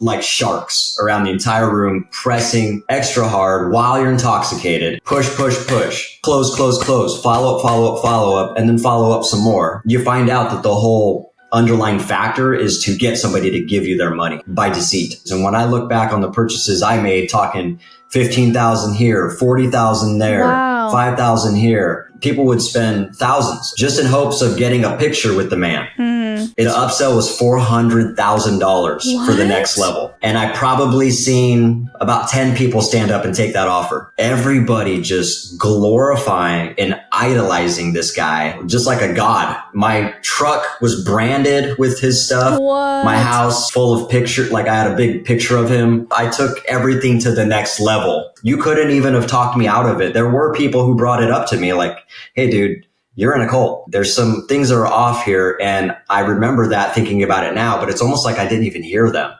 like sharks around the entire room, pressing extra hard while you're intoxicated. Push, push, push. Close, close, close. Follow up, follow up, follow up, and then follow up some more. You find out that the whole underlying factor is to get somebody to give you their money by deceit. And when I look back on the purchases I made, talking 15,000 here, 40,000 there, wow. 5,000 here, people would spend thousands just in hopes of getting a picture with the man. The upsell was $400,000 for the next level. And I probably seen about 10 people stand up and take that offer. Everybody just glorifying and idolizing this guy, just like a god. My truck was branded with his stuff. What? My house full of pictures, like I had a big picture of him. I took everything to the next level. You couldn't even have talked me out of it. There were people who brought it up to me like, hey, dude, you're in a cult. There's some things that are off here. And I remember that thinking about it now, but it's almost like I didn't even hear them.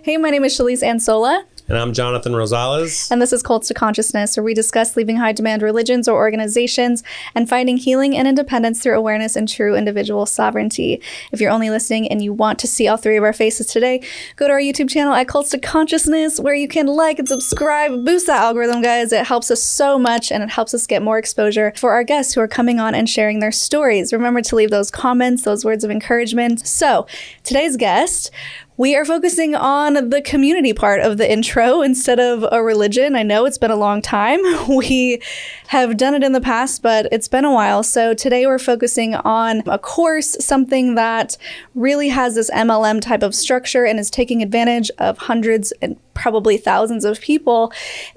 Hey, my name is Shalise Ansola. And I'm Jonathan Rosales. And this is Cults to Consciousness, where we discuss leaving high demand religions or organizations and finding healing and independence through awareness and true individual sovereignty. If you're only listening and you want to see all three of our faces today, go to our YouTube channel at Cults to Consciousness, where you can like and subscribe. Boost that algorithm, guys. It helps us so much, and it helps us get more exposure for our guests who are coming on and sharing their stories. Remember to leave those comments, those words of encouragement. So today's guest, we are focusing on the community part of the intro instead of a religion. I know it's been a long time. We have done it in the past, but it's been a while. So today we're focusing on a course, something that really has this MLM type of structure and is taking advantage of hundreds and probably thousands of people.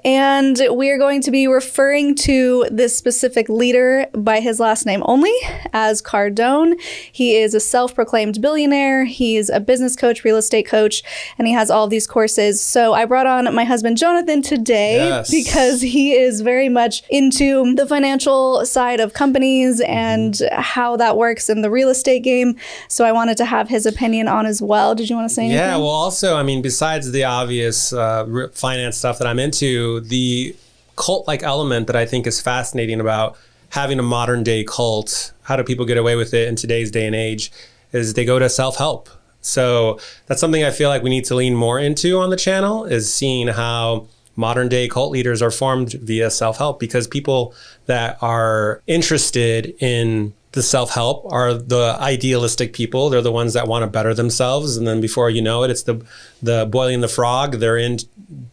And we are going to be referring to this specific leader by his last name only as Cardone. He is a self-proclaimed billionaire. He's a business coach, real estate coach, and he has all of these courses. So I brought on my husband, Jonathan, today because he is very much into the financial side of companies and how that works in the real estate game. So I wanted to have his opinion on as well. Did you want to say anything? Yeah, well, also, I mean, besides the obvious finance stuff that I'm into, the cult-like element that I think is fascinating about having a modern day cult, how do people get away with it in today's day and age, is they go to self-help. So that's something I feel like we need to lean more into on the channel, is seeing how modern day cult leaders are formed via self-help, because people that are interested in the self-help are the idealistic people. They're the ones that want to better themselves. And then before you know it, it's the boiling the frog. They're in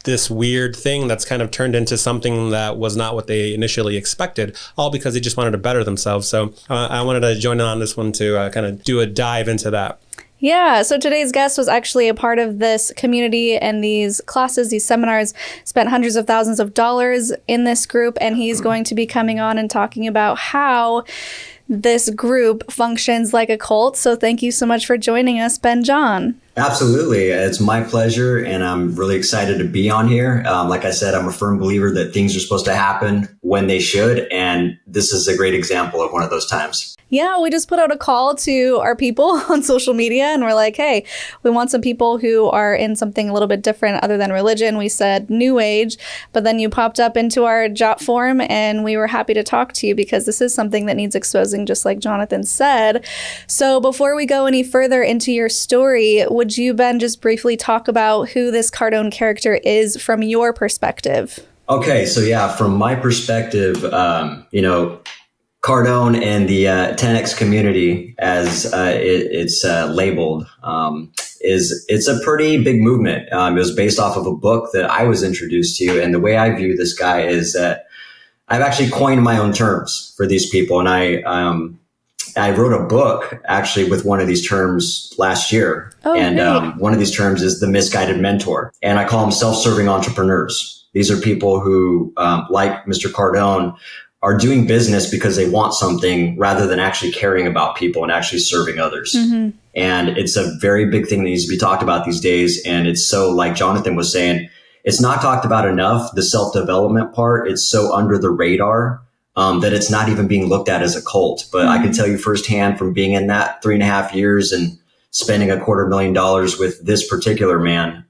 this weird thing that's kind of turned into something that was not what they initially expected, all because they just wanted to better themselves. So I wanted to join in on this one to kind of do a dive into that. Yeah, so today's guest was actually a part of this community and these classes, these seminars, spent hundreds of thousands of dollars in this group, and he's going to be coming on and talking about how this group functions like a cult. So thank you so much for joining us, Ben John. Absolutely. It's my pleasure, and I'm really excited to be on here. Like I said, I'm a firm believer that things are supposed to happen when they should, and this is a great example of one of those times. Yeah, we just put out a call to our people on social media, and we're like, hey, we want some people who are in something a little bit different other than religion. We said New Age, but then you popped up into our Jot forum, and we were happy to talk to you because this is something that needs exposing, just like Jonathan said. So before we go any further into your story, would you, Ben, just briefly talk about who this Cardone character is from your perspective? Okay, so yeah, from my perspective, Cardone and the 10X community, as it's labeled, it's a pretty big movement. It was based off of a book that I was introduced to, and the way I view this guy is that I've actually coined my own terms for these people, and I wrote a book actually with one of these terms last year. One of these terms is the misguided mentor, and I call them self-serving entrepreneurs. These are people who, like Mr. Cardone, are doing business because they want something rather than actually caring about people and actually serving others. Mm-hmm. And it's a very big thing that needs to be talked about these days. And it's so, like Jonathan was saying, it's not talked about enough. The self-development part, it's so under the radar that it's not even being looked at as a cult. But I can tell you firsthand from being in that 3.5 years and spending $250,000 with this particular man,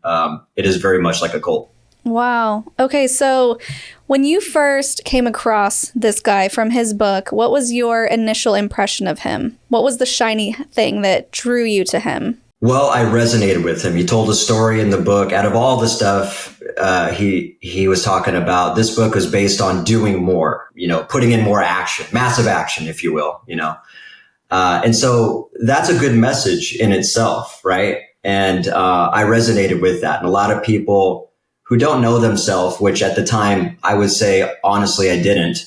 it is very much like a cult. Wow. Okay, so When you first came across this guy from his book, what was your initial impression of him? What was the shiny thing that drew you to him? Well, I resonated with him. He told a story in the book. Out of all the stuff he was talking about, this book was based on doing more, putting in more action, massive action, if you will, and so that's a good message in itself, right? And I resonated with that. And a lot of people who don't know themselves, which at the time I would say, honestly, I didn't,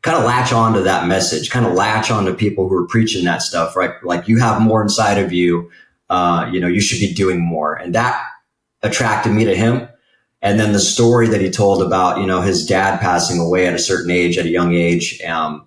kind of latch on to that message, kind of latch on to people who are preaching that stuff, right? Like, you have more inside of you. You should be doing more. And that attracted me to him. And then the story that he told about, his dad passing away at a certain age, at a young age. I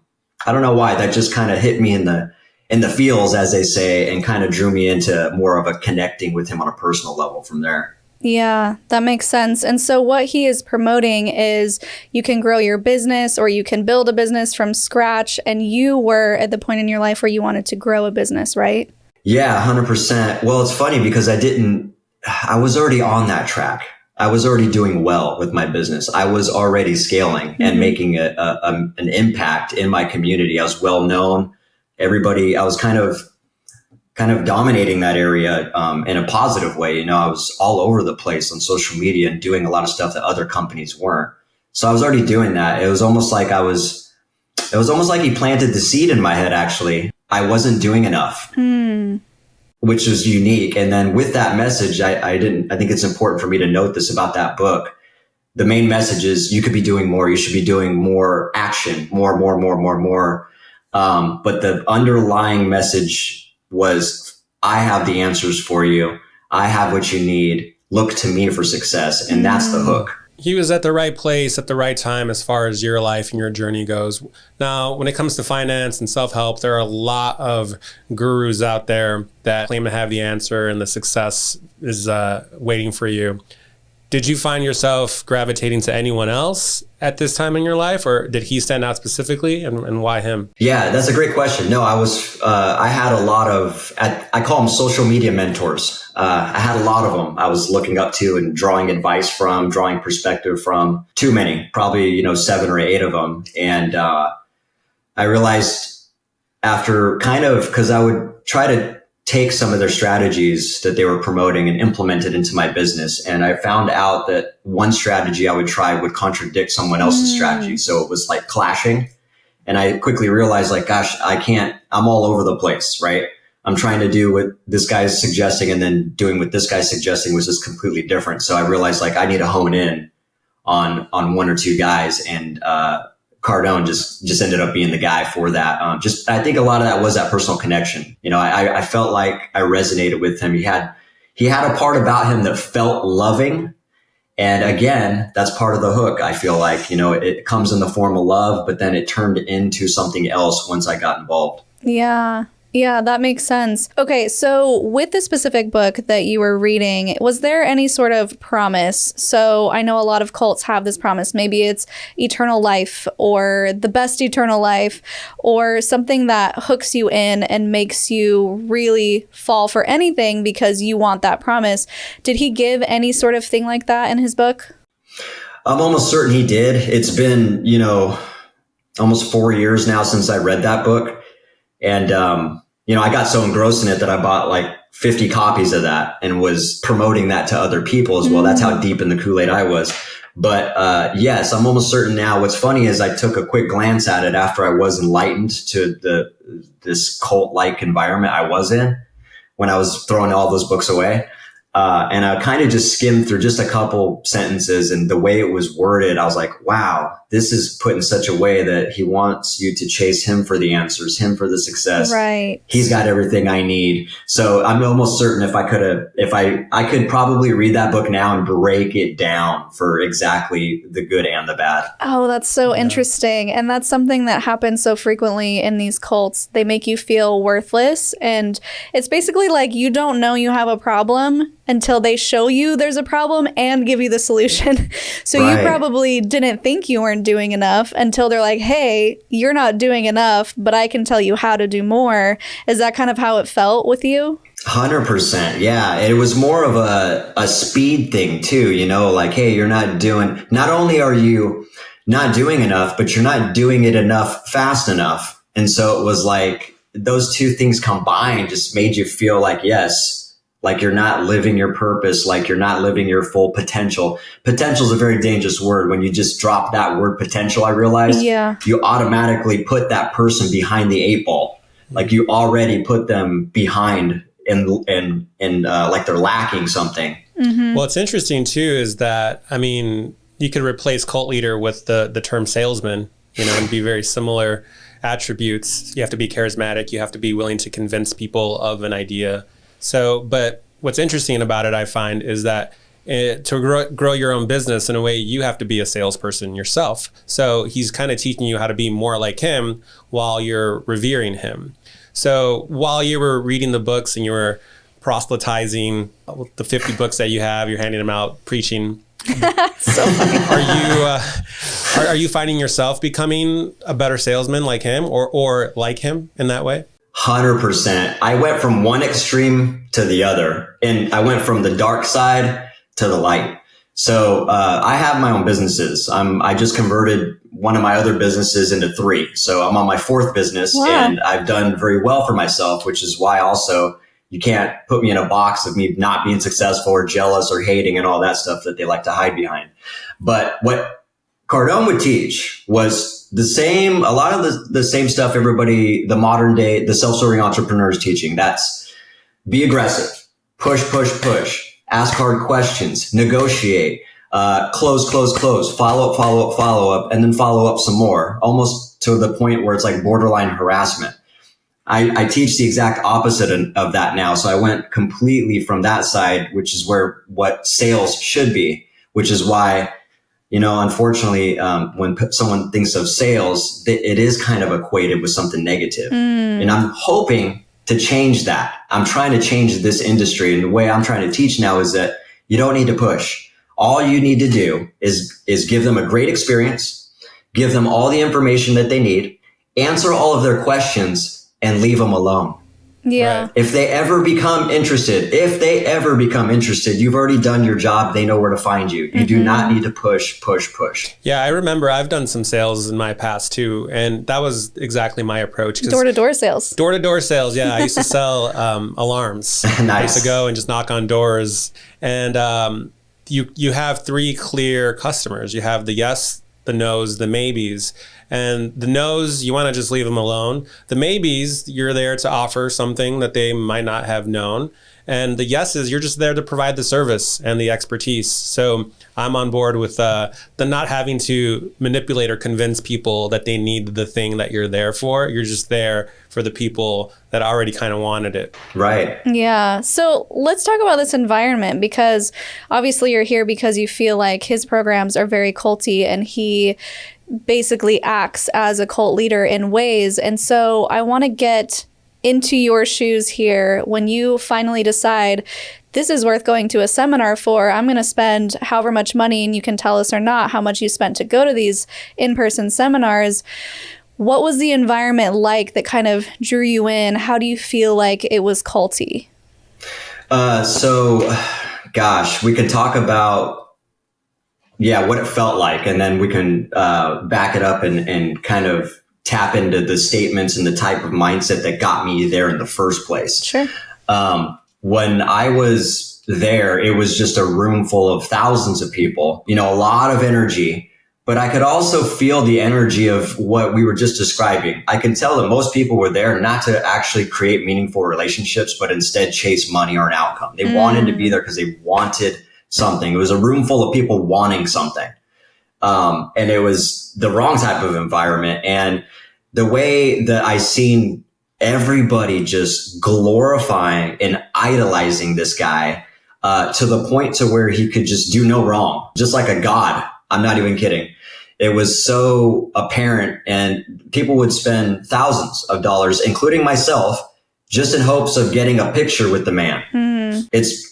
don't know why, that just kind of hit me in the feels, as they say, and kind of drew me into more of a connecting with him on a personal level from there. Yeah, that makes sense. And so what he is promoting is you can grow your business, or you can build a business from scratch. And you were at the point in your life where you wanted to grow a business, right? Yeah, 100%. Well, it's funny because I was already on that track. I was already doing well with my business. I was already scaling and making an impact in my community. I was well known. I was kind of dominating that area in a positive way. I was all over the place on social media and doing a lot of stuff that other companies weren't. So I was already doing that. It was almost like he planted the seed in my head, actually. I wasn't doing enough, which was unique. And then with that message, I think it's important for me to note this about that book. The main message is you could be doing more. You should be doing more action, more. But the underlying message was, I have the answers for you. I have what you need. Look to me for success. And that's the hook. He was at the right place at the right time as far as your life and your journey goes. Now, when it comes to finance and self-help, there are a lot of gurus out there that claim to have the answer and the success is waiting for you. Did you find yourself gravitating to anyone else at this time in your life, or did he stand out specifically, and why him? Yeah, that's a great question. No, I had a lot of, I call them social media mentors. I had a lot of them I was looking up to and drawing advice from, drawing perspective from. Too many, probably, 7 or 8 of them. And I realized after because I would try to take some of their strategies that they were promoting and implement it into my business. And I found out that one strategy I would try would contradict someone else's strategy. So it was like clashing. And I quickly realized, like, gosh, I'm all over the place, right? I'm trying to do what this guy's suggesting and then doing what this guy's suggesting, which is completely different. So I realized, like, I need to hone in on 1 or 2 guys, and Cardone just ended up being the guy for that. I think a lot of that was that personal connection. I felt like I resonated with him. He had a part about him that felt loving. And again, that's part of the hook. I feel like, it comes in the form of love, but then it turned into something else once I got involved. Yeah. Yeah, that makes sense. Okay, so with the specific book that you were reading, was there any sort of promise? So I know a lot of cults have this promise. Maybe it's eternal life, or the best eternal life, or something that hooks you in and makes you really fall for anything because you want that promise. Did he give any sort of thing like that in his book? I'm almost certain he did. It's been, almost 4 years now since I read that book. And, I got so engrossed in it that I bought like 50 copies of that and was promoting that to other people as well. That's how deep in the Kool-Aid I was. But yes, I'm almost certain now. What's funny is I took a quick glance at it after I was enlightened to this cult-like environment I was in when I was throwing all those books away. And I kind of just skimmed through just a couple sentences, and the way it was worded, I was like, wow, this is put in such a way that he wants you to chase him for the answers, him for the success. Right. He's got everything I need. So I'm almost certain I could probably read that book now and break it down for exactly the good and the bad. Oh, that's so interesting. And that's something that happens so frequently in these cults. They make you feel worthless. And it's basically like you don't know you have a problem until they show you there's a problem and give you the solution. So right. You probably didn't think you weren't doing enough until they're like, hey, you're not doing enough, but I can tell you how to do more. Is that kind of how it felt with you? 100%. Yeah. It was more of a speed thing too, like, hey, not only are you not doing enough, but you're not doing it enough fast enough. And so it was like those two things combined just made you feel like, yes, like you're not living your purpose, like you're not living your full potential. Potential is a very dangerous word. When you just drop that word potential, I realized you automatically put that person behind the eight ball. Like you already put them behind and like they're lacking something. Mm-hmm. Well, it's interesting too, is that, I mean, you could replace cult leader with the term salesman, you know, and be very similar attributes. You have to be charismatic. You have to be willing to convince people of an idea. So, but what's interesting about it, I find, is that to grow your own business in a way, you have to be a salesperson yourself. So he's kind of teaching you how to be more like him while you're revering him. So while you were reading the books and you were proselytizing the 50 books that you have, you're handing them out, preaching. So funny. Are you finding yourself becoming a better salesman like him or like him in that way? 100%. I went from one extreme to the other, and I went from the dark side to the light. So I have my own businesses. I just converted one of my other businesses into 3. So I'm on my 4th business. Wow. And I've done very well for myself, which is why also you can't put me in a box of me not being successful or jealous or hating and all that stuff that they like to hide behind. But what Cardone would teach was a lot of the same stuff everybody, the modern day, the self-serving entrepreneurs teaching. That's be aggressive, push, ask hard questions, negotiate, close, follow up, and then follow up some more, almost to the point where it's like borderline harassment. I teach the exact opposite of that now. So I went completely from that side, which is what sales should be, which is why, you know, unfortunately, when someone thinks of sales, it is kind of equated with something negative. And I'm hoping to change that. I'm trying to change this industry. And the way I'm trying to teach now is that you don't need to push. All you need to do is give them a great experience, give them all the information that they need, answer all of their questions, and leave them alone. Yeah. Right. If they ever become interested, you've already done your job. They know where to find you. You do not need to push. Yeah, I remember I've done some sales in my past too. And that was exactly my approach. Door-to-door sales. Door-to-door sales, yeah. I used to sell alarms. Nice. I used to go and just knock on doors. And you have 3 clear customers. You have the yes, the no's, the maybes. And the no's, you want to just leave them alone. The maybes, you're there to offer something that they might not have known. And the yeses, you're just there to provide the service and the expertise. So I'm on board with the not having to manipulate or convince people that they need the thing that you're there for. You're just there for the people that already kind of wanted it. Right. Yeah. So let's talk about this environment, because obviously you're here because you feel like his programs are very culty and he basically acts as a cult leader in ways. And so I want to get into your shoes here when you finally decide this is worth going to a seminar for. I'm going to spend however much money, and you can tell us or not how much you spent to go to these in-person seminars. What was the environment like that kind of drew you in? How do you feel like it was culty? Gosh, we can talk about what it felt like, and then we can back it up and kind of tap into the statements and the type of mindset that got me there in the first place. Sure. When I was there, it was just a room full of thousands of people, you know, a lot of energy, but I could also feel the energy of what we were just describing. I can tell that most people were there not to actually create meaningful relationships, but instead chase money or an outcome. They wanted to be there because they wanted something. It was a room full of people wanting something. And it was the wrong type of environment. And the way that I seen everybody just glorifying and idolizing this guy, to the point to where he could just do no wrong, just like a god. I'm not even kidding. It was so apparent, and people would spend thousands of dollars, including myself, just in hopes of getting a picture with the man. It's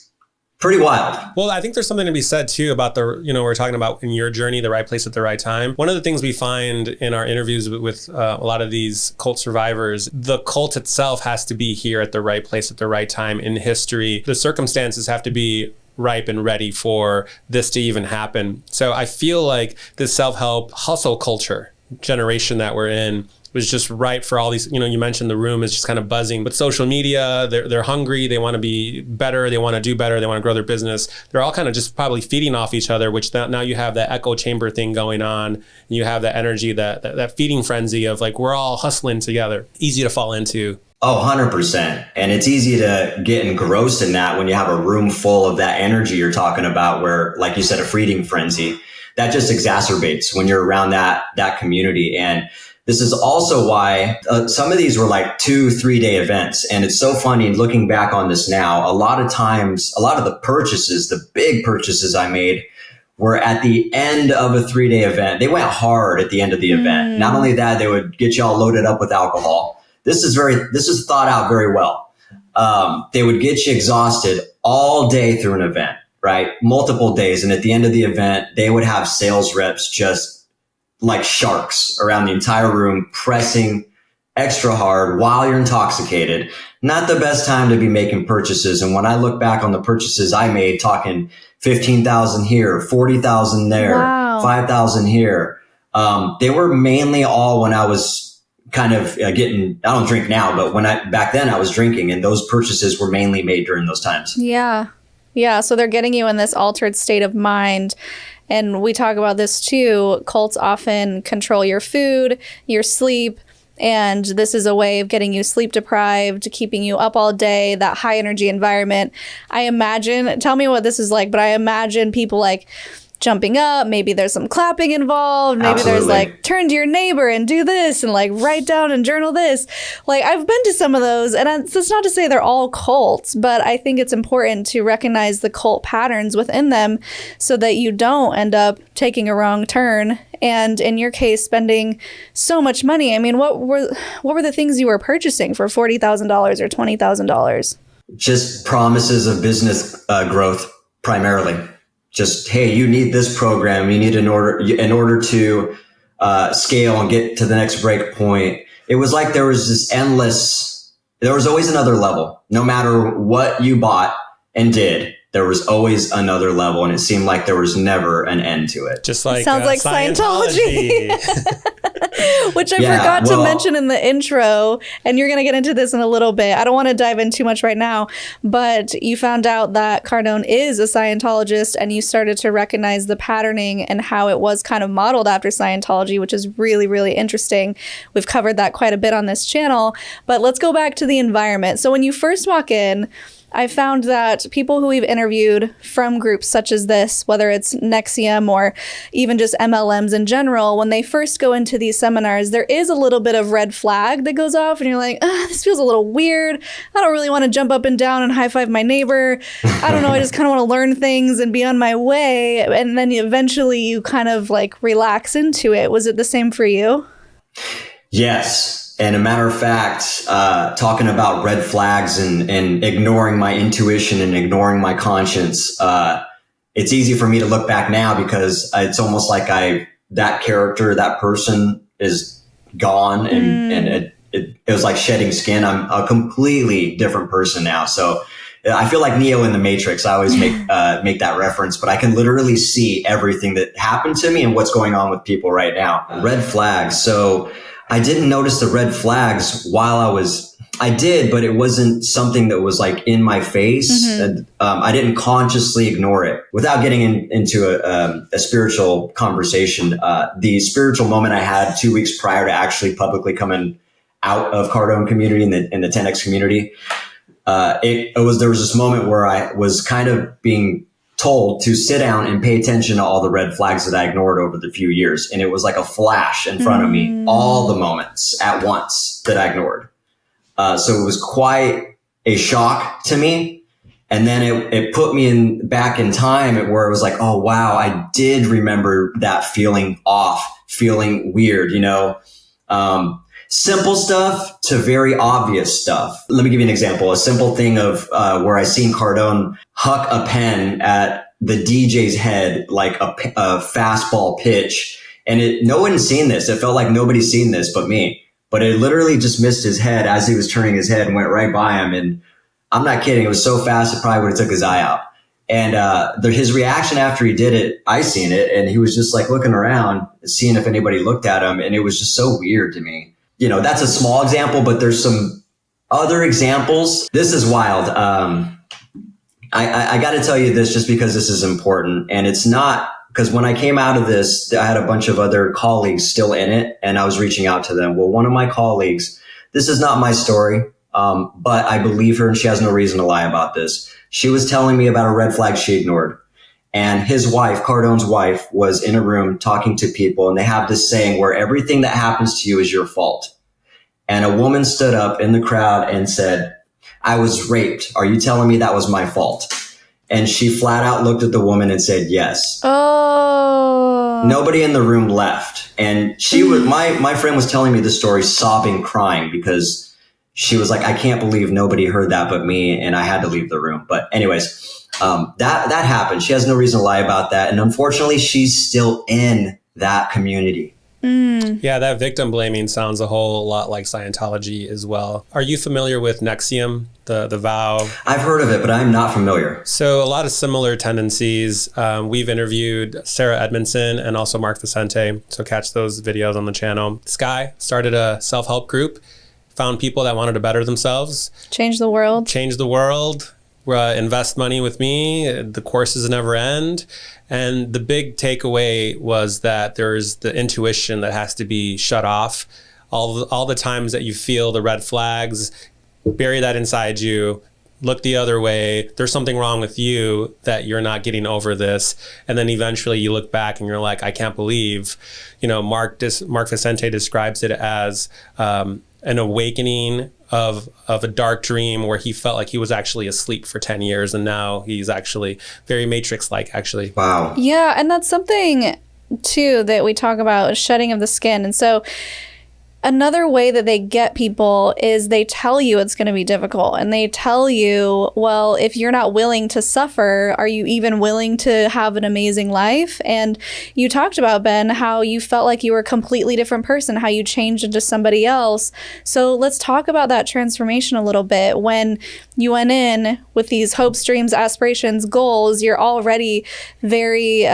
pretty wild. Well, I think there's something to be said too about we're talking about in your journey, the right place at the right time. One of the things we find in our interviews with a lot of these cult survivors, the cult itself has to be here at the right place at the right time in history. The circumstances have to be ripe and ready for this to even happen. So I feel like this self-help hustle culture generation that we're in was just ripe for all these, you mentioned the room is just kind of buzzing, but social media, they're hungry, they want to be better, they want to do better, they want to grow their business. They're all kind of just probably feeding off each other, which now you have that echo chamber thing going on. And you have that energy, that feeding frenzy of like, we're all hustling together. Easy to fall into. Oh, 100%. And it's easy to get engrossed in that when you have a room full of that energy you're talking about, where, like you said, a feeding frenzy, that just exacerbates when you're around that community. And this is also why some of these were like 2-3 day events. And it's so funny looking back on this now, a lot of times, a lot of the purchases, the big purchases I made were at the end of a 3-day event. They went hard at the end of the event. Not only that, they would get you all loaded up with alcohol. This is thought out very well. They would get you exhausted all day through an event, right? Multiple days. And at the end of the event, they would have sales reps just like sharks around the entire room, pressing extra hard while you're intoxicated. Not the best time to be making purchases. And when I look back on the purchases I made, talking 15,000 here, 40,000 there, Wow. 5,000 here, they were mainly all when I was kind of I don't drink now, but back then I was drinking, and those purchases were mainly made during those times. Yeah. Yeah. So they're getting you in this altered state of mind. And we talk about this too. Cults often control your food, your sleep. And this is a way of getting you sleep deprived, keeping you up all day, that high energy environment. I imagine, tell me what this is like, but I imagine people like jumping up. Maybe there's some clapping involved. Maybe Absolutely. there's like, turn to your neighbor and do this and like write down and journal this. Like I've been to some of those, and it's not to say they're all cults, but I think it's important to recognize the cult patterns within them so that you don't end up taking a wrong turn. And in your case, spending so much money. I mean, what were the things you were purchasing for $40,000 or $20,000? Just promises of business growth primarily. Just, hey, you need this program. You need in order to scale and get to the next break point. It was like there was always another level. No matter what you bought and did, there was always another level, and it seemed like there was never an end to it. Just like sounds like Scientology. Which I forgot to mention in the intro, and you're going to get into this in a little bit. I don't want to dive in too much right now, but you found out that Cardone is a Scientologist, and you started to recognize the patterning and how it was kind of modeled after Scientology, which is really, really interesting. We've covered that quite a bit on this channel, but let's go back to the environment. So when you first walk in, I found that people who we've interviewed from groups such as this, whether it's NXIVM or even just MLMs in general, when they first go into these seminars, there is a little bit of red flag that goes off, and you're like, this feels a little weird. I don't really want to jump up and down and high five my neighbor. I don't know. I just kind of want to learn things and be on my way. And then eventually you kind of like relax into it. Was it the same for you? Yes. And a matter of fact, talking about red flags and ignoring my intuition and ignoring my conscience, it's easy for me to look back now because it's almost like that character, that person is gone, and it was like shedding skin. I'm a completely different person now. So I feel like Neo in the Matrix. I always make that reference, but I can literally see everything that happened to me and what's going on with people right now. Red flags. So I didn't notice the red flags I did, but it wasn't something that was like in my face. And, I didn't consciously ignore it. Without getting into a spiritual conversation, the spiritual moment I had 2 weeks prior to actually publicly coming out of Cardone community in the 10X community, there was this moment where I was kind of being told to sit down and pay attention to all the red flags that I ignored over the few years. And it was like a flash in front of me, all the moments at once that I ignored. So it was quite a shock to me. And then it put me back in time where it was like, oh, wow, I did remember that feeling off, feeling weird, simple stuff to very obvious stuff. Let me give you an example. A simple thing of where I seen Cardone huck a pen at the DJ's head like a fastball pitch. And no one's seen this. It felt like nobody's seen this but me. But it literally just missed his head as he was turning his head and went right by him. And I'm not kidding. It was so fast, it probably would have took his eye out. And his reaction after he did it, I seen it, and he was just like looking around, seeing if anybody looked at him. And it was just so weird to me. You know, that's a small example, but there's some other examples. This is wild. I got to tell you this just because this is important. And it's not because when I came out of this, I had a bunch of other colleagues still in it, and I was reaching out to them. Well, one of my colleagues, this is not my story, but I believe her and she has no reason to lie about this. She was telling me about a red flag she ignored. And his wife, Cardone's wife, was in a room talking to people. And they have this saying where everything that happens to you is your fault. And a woman stood up in the crowd and said, I was raped. Are you telling me that was my fault? And she flat out looked at the woman and said, yes. Oh. Nobody in the room left. And she was, my friend was telling me the story, sobbing, crying, because she was like, I can't believe nobody heard that but me, and I had to leave the room. But anyways, that happened. She has no reason to lie about that. And unfortunately, she's still in that community. Yeah, that victim blaming sounds a whole lot like Scientology as well. Are you familiar with NXIVM, the vow? I've heard of it, but I'm not familiar. So a lot of similar tendencies. We've interviewed Sarah Edmondson and also Mark Vicente. So catch those videos on the channel. This guy started a self-help group, found people that wanted to better themselves. Change the world. Invest money with me. The courses never end. And the big takeaway was that there's the intuition that has to be shut off. All the times that you feel the red flags, bury that inside you, look the other way. There's something wrong with you that you're not getting over this. And then eventually you look back and you're like, I can't believe, Mark Vicente describes it as an awakening of a dark dream where he felt like he was actually asleep for 10 years. And now he's actually very Matrix-like, actually. Wow. Yeah. And that's something too that we talk about, shedding of the skin. And so another way that they get people is they tell you it's going to be difficult, and they tell you, well, if you're not willing to suffer, are you even willing to have an amazing life? And you talked about, Ben, how you felt like you were a completely different person, how you changed into somebody else. So let's talk about that transformation a little bit. When you went in with these hopes, dreams, aspirations, goals, you're already very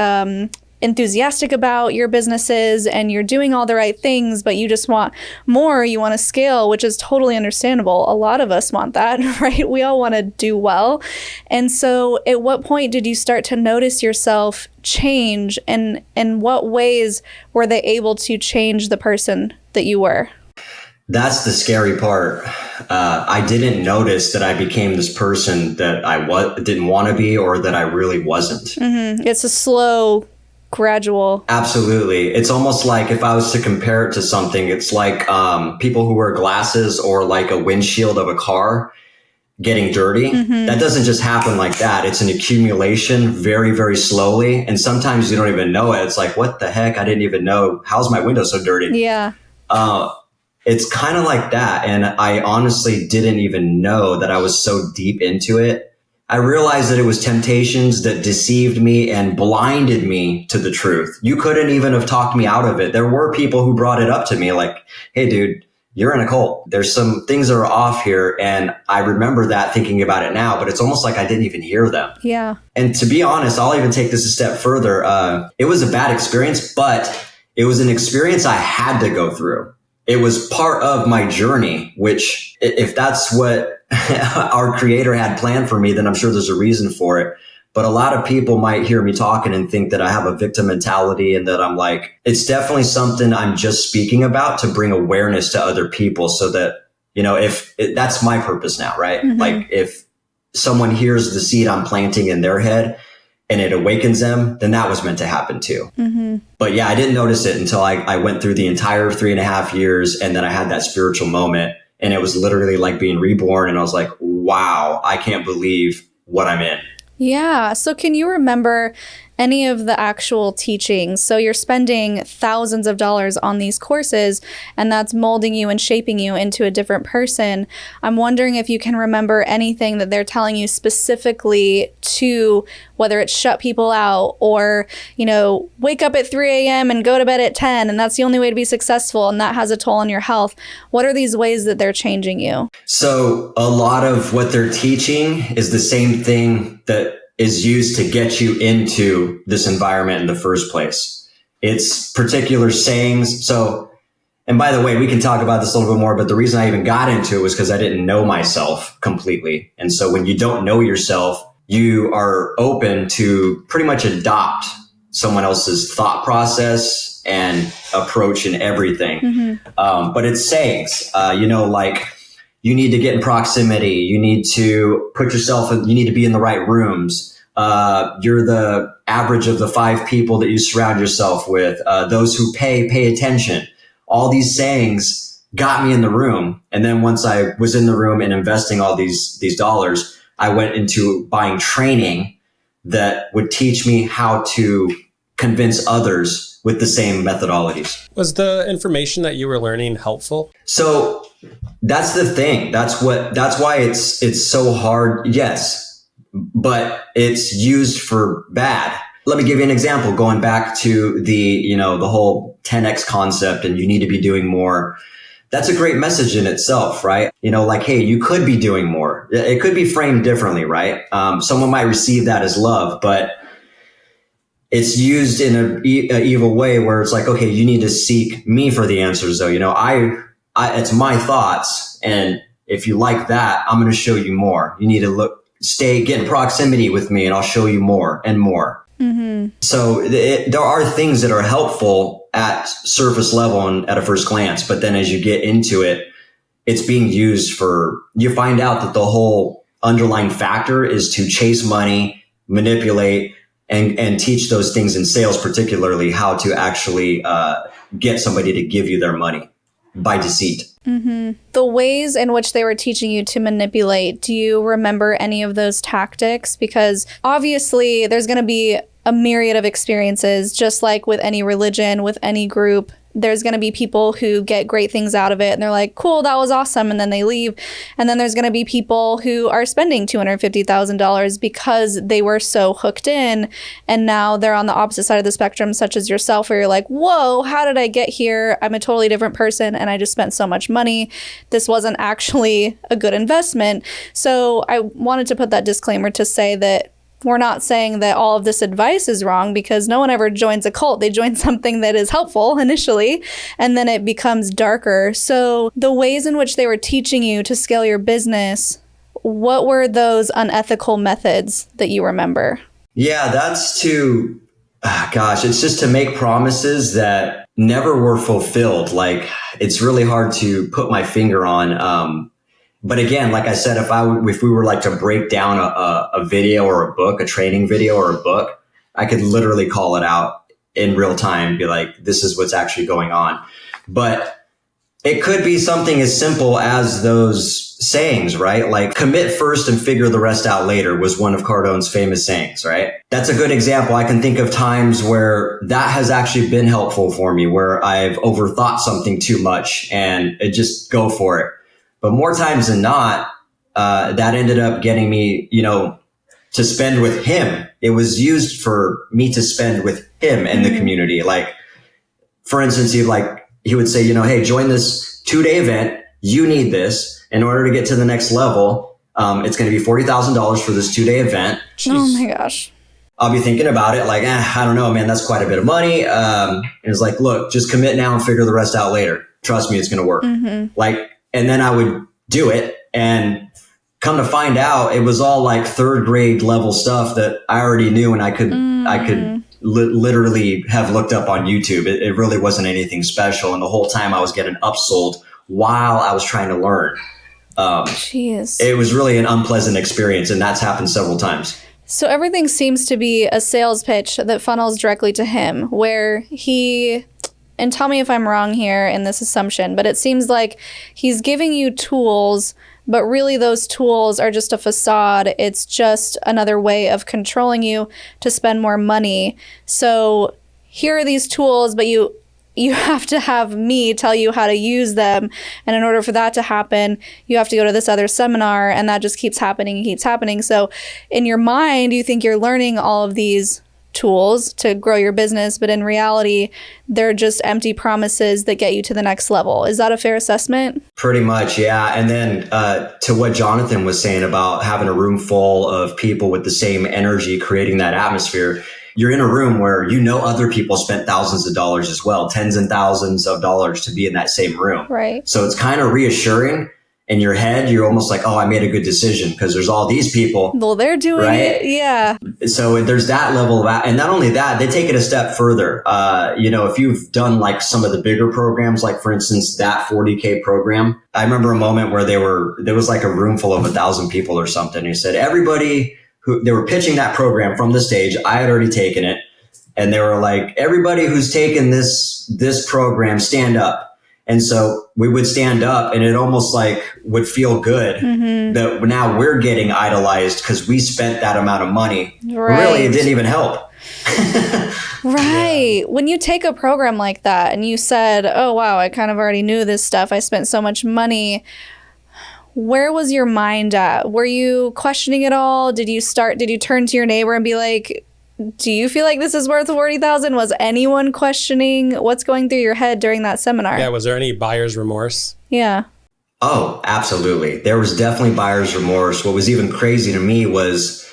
enthusiastic about your businesses and you're doing all the right things, but you just want more. You want to scale, which is totally understandable. A lot of us want that, right? We all want to do well. And so at what point did you start to notice yourself change, and in what ways were they able to change the person that you were? That's the scary part. I didn't notice that I became this person that I didn't want to be, or that I really wasn't. Mm-hmm. It's a slow, gradual. Absolutely. It's almost like, if I was to compare it to something, it's like people who wear glasses, or like a windshield of a car getting dirty. Mm-hmm. That doesn't just happen like that. It's an accumulation very, very slowly. And sometimes you don't even know it. It's like, what the heck? I didn't even know. How's my window so dirty? Yeah. It's kind of like that. And I honestly didn't even know that I was so deep into it. I realized that it was temptations that deceived me and blinded me to the truth. You couldn't even have talked me out of it. There were people who brought it up to me like, hey, dude, you're in a cult. There's some things that are off here. And I remember that, thinking about it now, but it's almost like I didn't even hear them. Yeah. And to be honest, I'll even take this a step further. It was a bad experience, but it was an experience I had to go through. It was part of my journey, which, if that's what our creator had planned for me, then I'm sure there's a reason for it. But a lot of people might hear me talking and think that I have a victim mentality, and that I'm like, it's definitely something I'm just speaking about to bring awareness to other people, so that, that's my purpose now, right? Mm-hmm. Like, if someone hears the seed I'm planting in their head and it awakens them, then that was meant to happen too. Mm-hmm. But yeah, I didn't notice it until I went through the entire 3.5 years, and then I had that spiritual moment, and it was literally like being reborn. And I was like, wow, I can't believe what I'm in. Yeah. So can you remember any of the actual teachings? So you're spending thousands of dollars on these courses, and that's molding you and shaping you into a different person. I'm wondering if you can remember anything that they're telling you specifically to, whether it's shut people out, or, wake up at 3 a.m. and go to bed at 10, and that's the only way to be successful, and that has a toll on your health. What are these ways that they're changing you? So a lot of what they're teaching is the same thing that is used to get you into this environment in the first place. It's particular sayings. So, and by the way, we can talk about this a little bit more, but the reason I even got into it was because I didn't know myself completely. And so when you don't know yourself, you are open to pretty much adopt someone else's thought process and approach in everything. But it's sayings, like you need to get in proximity. You need to put yourself in, you need to be in the right rooms. You're the average of the 5 people that you surround yourself with. Those who pay attention. All these sayings got me in the room. And then once I was in the room and investing all these dollars, I went into buying training that would teach me how to convince others with the same methodologies. Was the information that you were learning helpful? So that's the thing. That's why it's so hard. Yes, but it's used for bad. Let me give you an example. Going back to the whole 10x concept, and you need to be doing more. That's a great message in itself, right? Hey, you could be doing more. It could be framed differently, right? Someone might receive that as love, but it's used in an evil way where it's like, okay, you need to seek me for the answers, though. It's my thoughts, and if you like that, I'm going to show you more. You need to get in proximity with me, and I'll show you more and more. So there are things that are helpful at surface level and at a first glance, but then as you get into it, it's being used you find out that the whole underlying factor is to chase money, manipulate, and teach those things in sales, particularly how to actually get somebody to give you their money by deceit. The ways in which they were teaching you to manipulate, do you remember any of those tactics? Because obviously there's going to be a myriad of experiences, just like with any religion, with any group. There's going to be people who get great things out of it and they're like, cool, that was awesome. And then they leave. And then there's going to be people who are spending $250,000 because they were so hooked in. And now they're on the opposite side of the spectrum, such as yourself, where you're like, whoa, how did I get here? I'm a totally different person and I just spent so much money. This wasn't actually a good investment. So I wanted to put that disclaimer to say that we're not saying that all of this advice is wrong, because no one ever joins a cult. They join something that is helpful initially, and then it becomes darker. So the ways in which they were teaching you to scale your business, what were those unethical methods that you remember? Yeah, that's it's just to make promises that never were fulfilled. Like, it's really hard to put my finger on. But again, like I said, if we were like to break down a video or a book, a training video or a book, I could literally call it out in real time, be like, this is what's actually going on. But it could be something as simple as those sayings, right? Like, commit first and figure the rest out later was one of Cardone's famous sayings, right? That's a good example. I can think of times where that has actually been helpful for me, where I've overthought something too much and just go for it. But more times than not, that ended up getting me, to spend with him. It was used for me to spend with him and the community. Like, for instance, he would say, hey, join this 2-day event. You need this in order to get to the next level. It's going to be $40,000 for this 2-day event. Jeez. Oh my gosh. I'll be thinking about it like, I don't know, man, that's quite a bit of money. And it's like, look, just commit now and figure the rest out later. Trust me, it's going to work. And then I would do it, and come to find out, it was all like 3rd grade level stuff that I already knew, and I could literally have looked up on YouTube. It really wasn't anything special, and the whole time I was getting upsold while I was trying to learn. Jeez. It was really an unpleasant experience, and that's happened several times. So everything seems to be a sales pitch that funnels directly to him, where he... And tell me if I'm wrong here in this assumption, but it seems like he's giving you tools, but really those tools are just a facade. It's just another way of controlling you to spend more money. So here are these tools, but you have to have me tell you how to use them. And in order for that to happen, you have to go to this other seminar, and that just keeps happening and keeps happening. So in your mind, you think you're learning all of these tools to grow your business, but in reality, they're just empty promises that get you to the next level. Is that a fair assessment? Pretty much, yeah. And then to what Jonathan was saying about having a room full of people with the same energy, creating that atmosphere, you're in a room where other people spent thousands of dollars as well, tens and thousands of dollars to be in that same room. Right. So it's kind of reassuring. In your head, you're almost like, oh, I made a good decision because there's all these people. Well, they're doing it. Yeah. So there's that level of that. And not only that, they take it a step further. If you've done like some of the bigger programs, like for instance, that 40K program, I remember a moment where there was like a room full of 1,000 people or something. He said, everybody they were pitching that program from the stage. I had already taken it. And they were like, everybody who's taken this program, stand up. And so we would stand up and it almost like would feel good that now we're getting idolized because we spent that amount of money. Right. Really, it didn't even help. Right. Yeah. When you take a program like that and you said, oh, wow, I kind of already knew this stuff. I spent so much money. Where was your mind at? Were you questioning it all? Did you turn to your neighbor and be like, do you feel like this is worth $40,000? Was anyone questioning what's going through your head during that seminar? Yeah. Was there any buyer's remorse? Yeah. Oh, absolutely. There was definitely buyer's remorse. What was even crazy to me was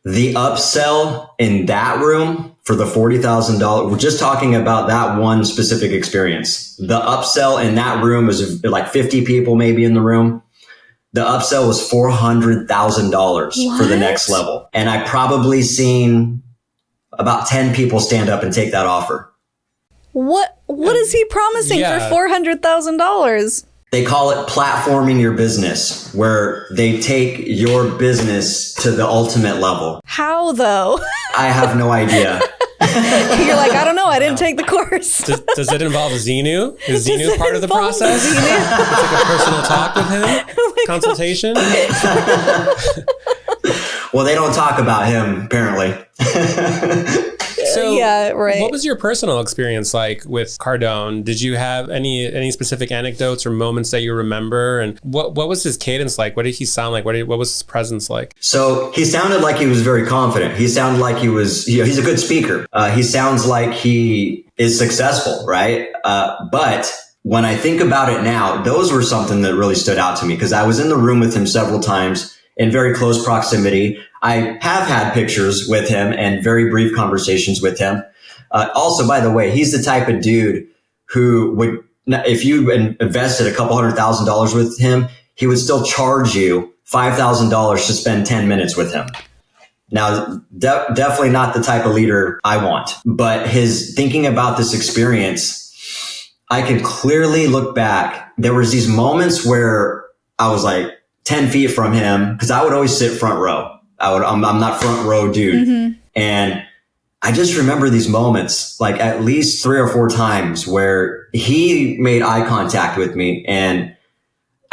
the upsell in that room for the $40,000. We're just talking about that one specific experience. The upsell in that room was like 50 people maybe in the room. The upsell was $400,000 for the next level. And I probably seen about 10 people stand up and take that offer. What is he promising for $400,000? They call it platforming your business, where they take your business to the ultimate level. How though? I have no idea. You're like, I don't know. I didn't take the course. Does it involve Xenu? Is Xenu part of the process? It's like a personal talk with him? Oh consultation? Well, they don't talk about him, apparently. So, yeah, right. What was your personal experience like with Cardone? Did you have any specific anecdotes or moments that you remember? And what was his cadence like? What did he sound like? What was his presence like? So he sounded like he was very confident. He sounded like he was, he's a good speaker. He sounds like he is successful, right? But when I think about it now, those were something that really stood out to me because I was in the room with him several times in very close proximity. I have had pictures with him and very brief conversations with him. Also, by the way, he's the type of dude who would, if you invested a couple $100,000 with him, he would still charge you $5,000 to spend 10 minutes with him. Now, definitely not the type of leader I want, but his thinking about this experience, I can clearly look back. There was these moments where I was like 10 feet from him because I would always sit front row. I'm not front row dude. Mm-hmm. And I just remember these moments, like at least 3 or 4 times where he made eye contact with me and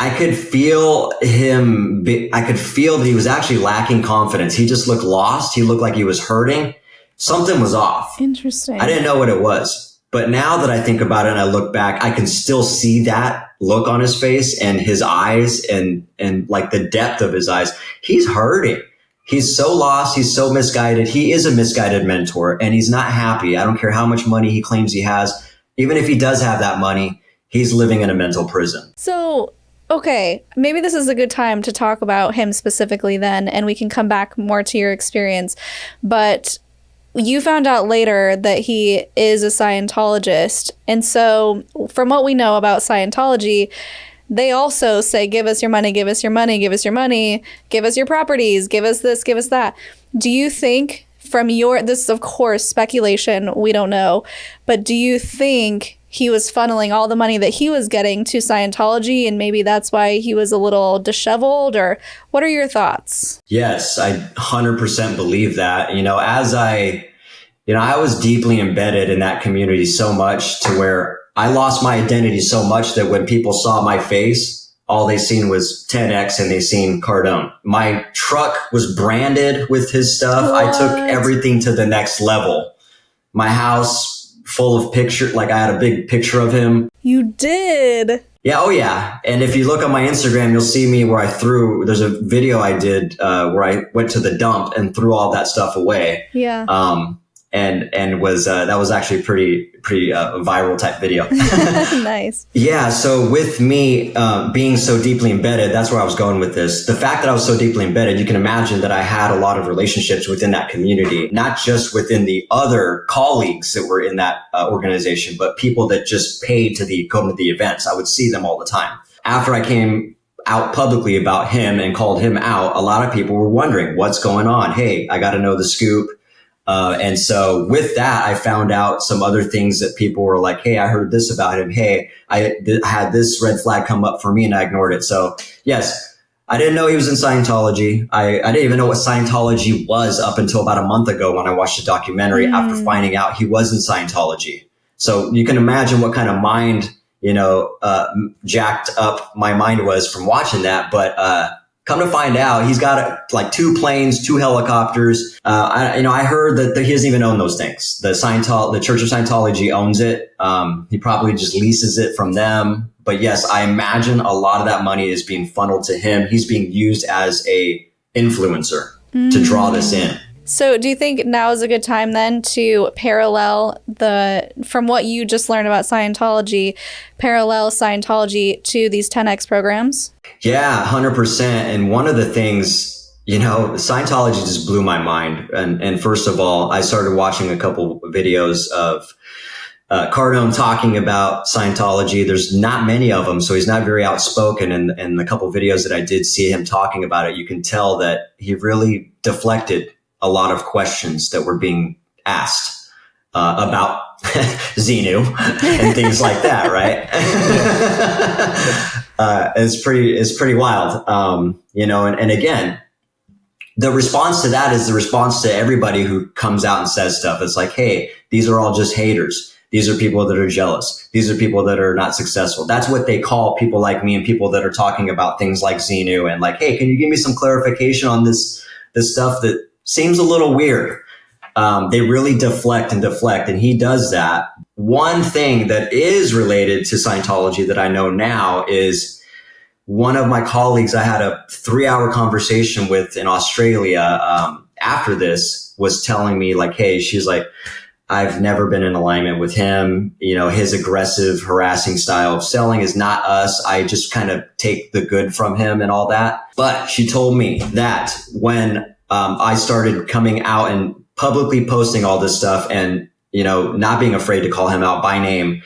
I could feel him. I could feel that he was actually lacking confidence. He just looked lost. He looked like he was hurting. Something was off. Interesting. I didn't know what it was. But now that I think about it and I look back, I can still see that look on his face and his eyes and like the depth of his eyes. He's hurting. He's so lost. He's so misguided. He is a misguided mentor and he's not happy. I don't care how much money he claims he has. Even if he does have that money, he's living in a mental prison. So, okay, maybe this is a good time to talk about him specifically then, and we can come back more to your experience. But you found out later that he is a Scientologist. And so from what we know about Scientology, they also say, give us your money, give us your money, give us your money, give us your properties, give us this, give us that. Do you think this is of course speculation, we don't know, but do you think he was funneling all the money that he was getting to Scientology and maybe that's why he was a little disheveled, or what are your thoughts? Yes, I 100% believe that. I was deeply embedded in that community so much to where I lost my identity so much that when people saw my face, all they seen was 10X and they seen Cardone. My truck was branded with his stuff. What? I took everything to the next level. My house full of pictures, like I had a big picture of him. You did? Yeah. Oh yeah. And if you look on my Instagram, you'll see me where there's a video I did where I went to the dump and threw all that stuff away. Yeah. and was that was actually pretty viral type video. Nice. Yeah. So with me being so deeply embedded, that's where I was going with this. The fact that I was so deeply embedded, you can imagine that I had a lot of relationships within that community, not just within the other colleagues that were in that organization, but people that just paid to come to the events. I would see them all the time. After I came out publicly about him and called him out, a lot of people were wondering what's going on. Hey, I got to know the scoop. And so with that, I found out some other things that people were like, hey, I heard this about him. Hey, I had this red flag come up for me and I ignored it. So yes, I didn't know he was in Scientology. I didn't even know what Scientology was up until about a month ago when I watched the documentary after finding out he was in Scientology. So you can imagine what kind of mind, jacked up my mind was from watching that. But, come to find out, he's got like 2 planes, 2 helicopters. I heard that he doesn't even own those things. The Church of Scientology owns it. He probably just leases it from them. But yes, I imagine a lot of that money is being funneled to him. He's being used as a influencer to draw this in. So do you think now is a good time then to parallel from what you just learned about Scientology, parallel Scientology to these 10X programs? Yeah, 100%. And one of the things, Scientology just blew my mind. And first of all, I started watching a couple videos of Cardone talking about Scientology. There's not many of them, so he's not very outspoken. And the couple videos that I did see him talking about it, you can tell that he really deflected a lot of questions that were being asked about Xenu and things like that, right? It's pretty wild. And again, the response to that is the response to everybody who comes out and says stuff. It's like, hey, these are all just haters. These are people that are jealous. These are people that are not successful. That's what they call people like me and people that are talking about things like Xenu and like, hey, can you give me some clarification on this stuff that seems a little weird? They really deflect, and he does that. One thing that is related to Scientology that I know now is one of my colleagues I had a 3-hour conversation with in Australia after this was telling me like, hey, she's like, I've never been in alignment with him. His aggressive, harassing style of selling is not us. I just kind of take the good from him and all that. But she told me that when I started coming out and publicly posting all this stuff and, not being afraid to call him out by name,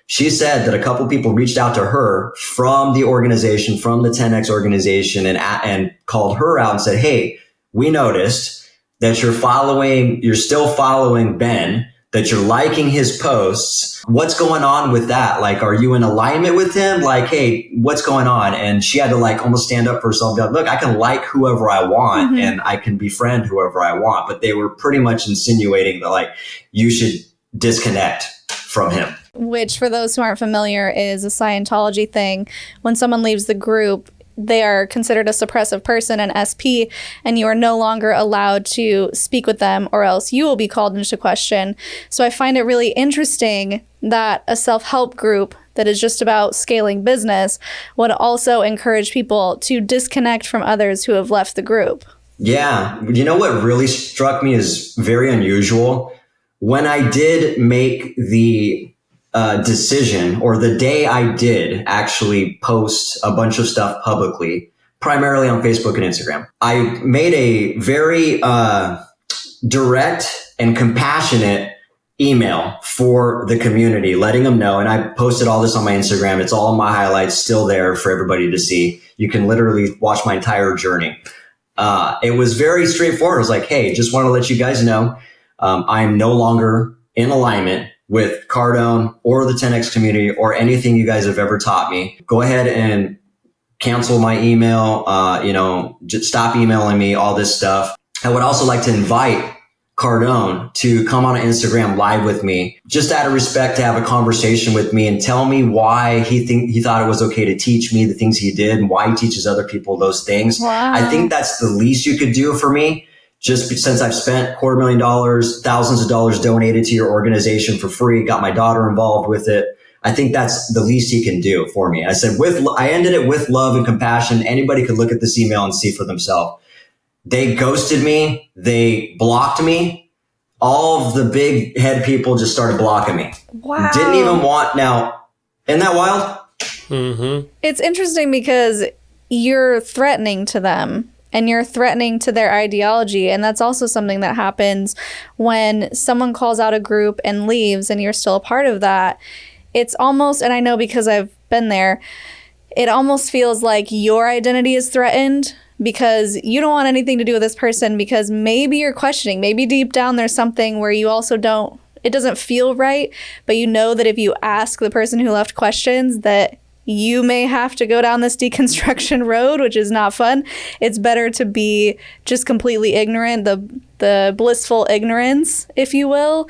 she said that a couple people reached out to her from the organization, from the 10X organization and called her out and said, hey, we noticed that you're still following Ben, that you're liking his posts. What's going on with that? Like, are you in alignment with him? Like, hey, what's going on? And she had to like almost stand up for herself and be like, look, I can like whoever I want and I can befriend whoever I want. But they were pretty much insinuating that like, you should disconnect from him. Which for those who aren't familiar is a Scientology thing. When someone leaves the group, they are considered a suppressive person, an SP, and you are no longer allowed to speak with them or else you will be called into question. So I find it really interesting that a self-help group that is just about scaling business would also encourage people to disconnect from others who have left the group. Yeah. What really struck me is very unusual. When I did make the decision, or the day I did actually post a bunch of stuff publicly, primarily on Facebook and Instagram, I made a very direct and compassionate email for the community, letting them know. And I posted all this on my Instagram. It's all in my highlights, still there for everybody to see. You can literally watch my entire journey. It was very straightforward. It was like, hey, just want to let you guys know, I'm no longer in alignment with Cardone or the 10X community or anything you guys have ever taught me. Go ahead and cancel my email, just stop emailing me, all this stuff. I would also like to invite Cardone to come on Instagram live with me, just out of respect, to have a conversation with me and tell me why he thought it was okay to teach me the things he did and why he teaches other people those things. Wow. I think that's the least you could do for me. Just since I've spent $250,000, thousands of dollars donated to your organization for free, got my daughter involved with it. I think that's the least he can do for me. I said, I ended it with love and compassion. Anybody could look at this email and see for themselves. They ghosted me. They blocked me. all of the big head people just started blocking me. Wow. Didn't even want, now, isn't that wild? Mm-hmm. It's interesting because you're threatening to them and you're threatening to their ideology. And that's also something that happens when someone calls out a group and leaves and you're still a part of that. It's almost, and I know because I've been there, it almost feels like your identity is threatened because you don't want anything to do with this person because maybe you're questioning, maybe deep down there's something where you also don't, it doesn't feel right, but you know that if you ask the person who left questions that you may have to go down this deconstruction road, which is not fun. It's better to be just completely ignorant, the blissful ignorance, if you will.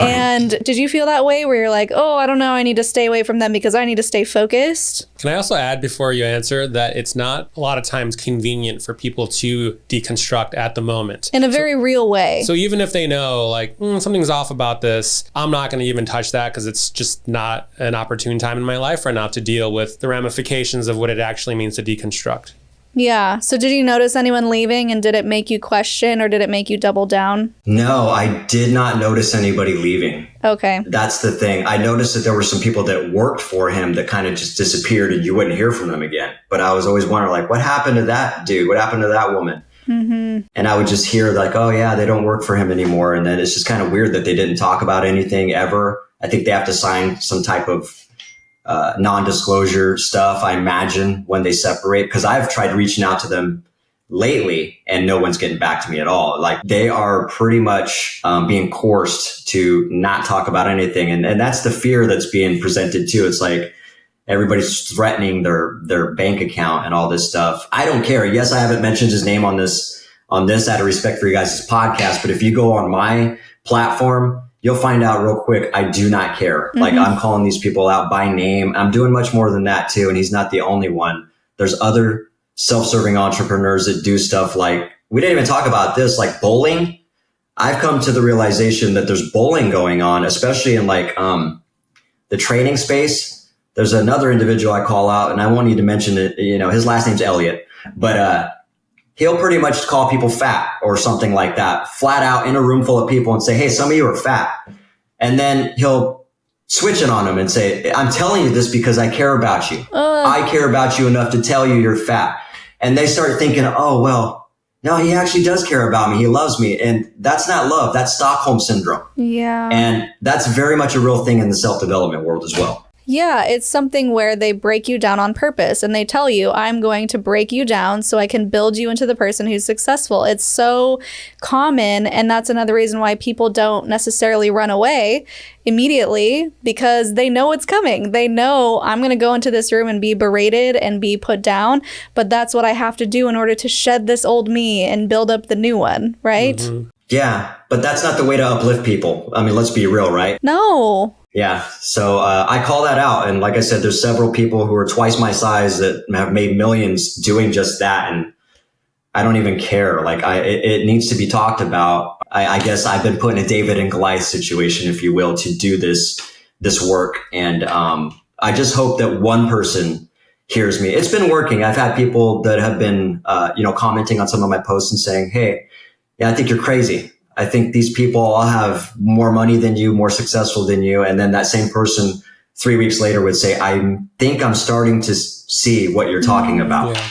And did you feel that way where you're like, oh, I don't know, I need to stay away from them because I need to stay focused? Can I also add before you answer that it's not a lot of times convenient for people to deconstruct at the moment. In a very real way. So even if they know like something's off about this, I'm not going to even touch that because it's just not an opportune time in my life right now to deal with the ramifications of what it actually means to deconstruct. Yeah. So did you notice anyone leaving and did it make you question or did it make you double down? No, I did not notice anybody leaving. Okay. That's the thing. I noticed that there were some people that worked for him that kind of just disappeared and you wouldn't hear from them again. But I was always wondering, like, what happened to that dude? What happened to that woman? Mm-hmm. And I would just hear like, oh yeah, they don't work for him anymore. And then it's just kind of weird that they didn't talk about anything ever. I think they have to sign some type of non-disclosure stuff, I imagine, when they separate, because I've tried reaching out to them lately and no one's getting back to me at all. Like they are pretty much being coerced to not talk about anything. And that's the fear that's being presented too. It's like everybody's threatening their bank account and all this stuff. I don't care. Yes, I haven't mentioned his name on this out of respect for you guys' podcast, but if you go on my platform, you'll find out real quick, I do not care. Mm-hmm. Like I'm calling these people out by name. I'm doing much more than that too. And he's not the only one. There's other self-serving entrepreneurs that do stuff like, we didn't even talk about this, like bowling. I've come to the realization that there's bowling going on, especially in like the training space. There's another individual I call out and I won't need to mention it. You know, his last name's Elliot, but he'll pretty much call people fat or something like that, flat out in a room full of people and say, hey, some of you are fat. And then he'll switch it on them and say, I'm telling you this because I care about you. I care about you enough to tell you you're fat. And they start thinking, oh, well, no, he actually does care about me. He loves me. And that's not love. That's Stockholm syndrome. Yeah. And that's very much a real thing in the self-development world as well. Yeah, it's something where they break you down on purpose and they tell you, I'm going to break you down so I can build you into the person who's successful. It's so common. And that's another reason why people don't necessarily run away immediately because they know it's coming. They know I'm going to go into this room and be berated and be put down. But that's what I have to do in order to shed this old me and build up the new one, right? Mm-hmm. Yeah, but that's not the way to uplift people. I mean, let's be real, right? No. Yeah. So I call that out. And like I said, there's several people who are twice my size that have made millions doing just that. And I don't even care. Like it needs to be talked about. I guess I've been put in a David and Goliath situation, if you will, to do this work. And I just hope that one person hears me. It's been working. I've had people that have been, commenting on some of my posts and saying, hey, yeah, I think you're crazy. I think these people all have more money than you, more successful than you. And then that same person 3 weeks later would say, I think I'm starting to see what you're talking about. Yeah.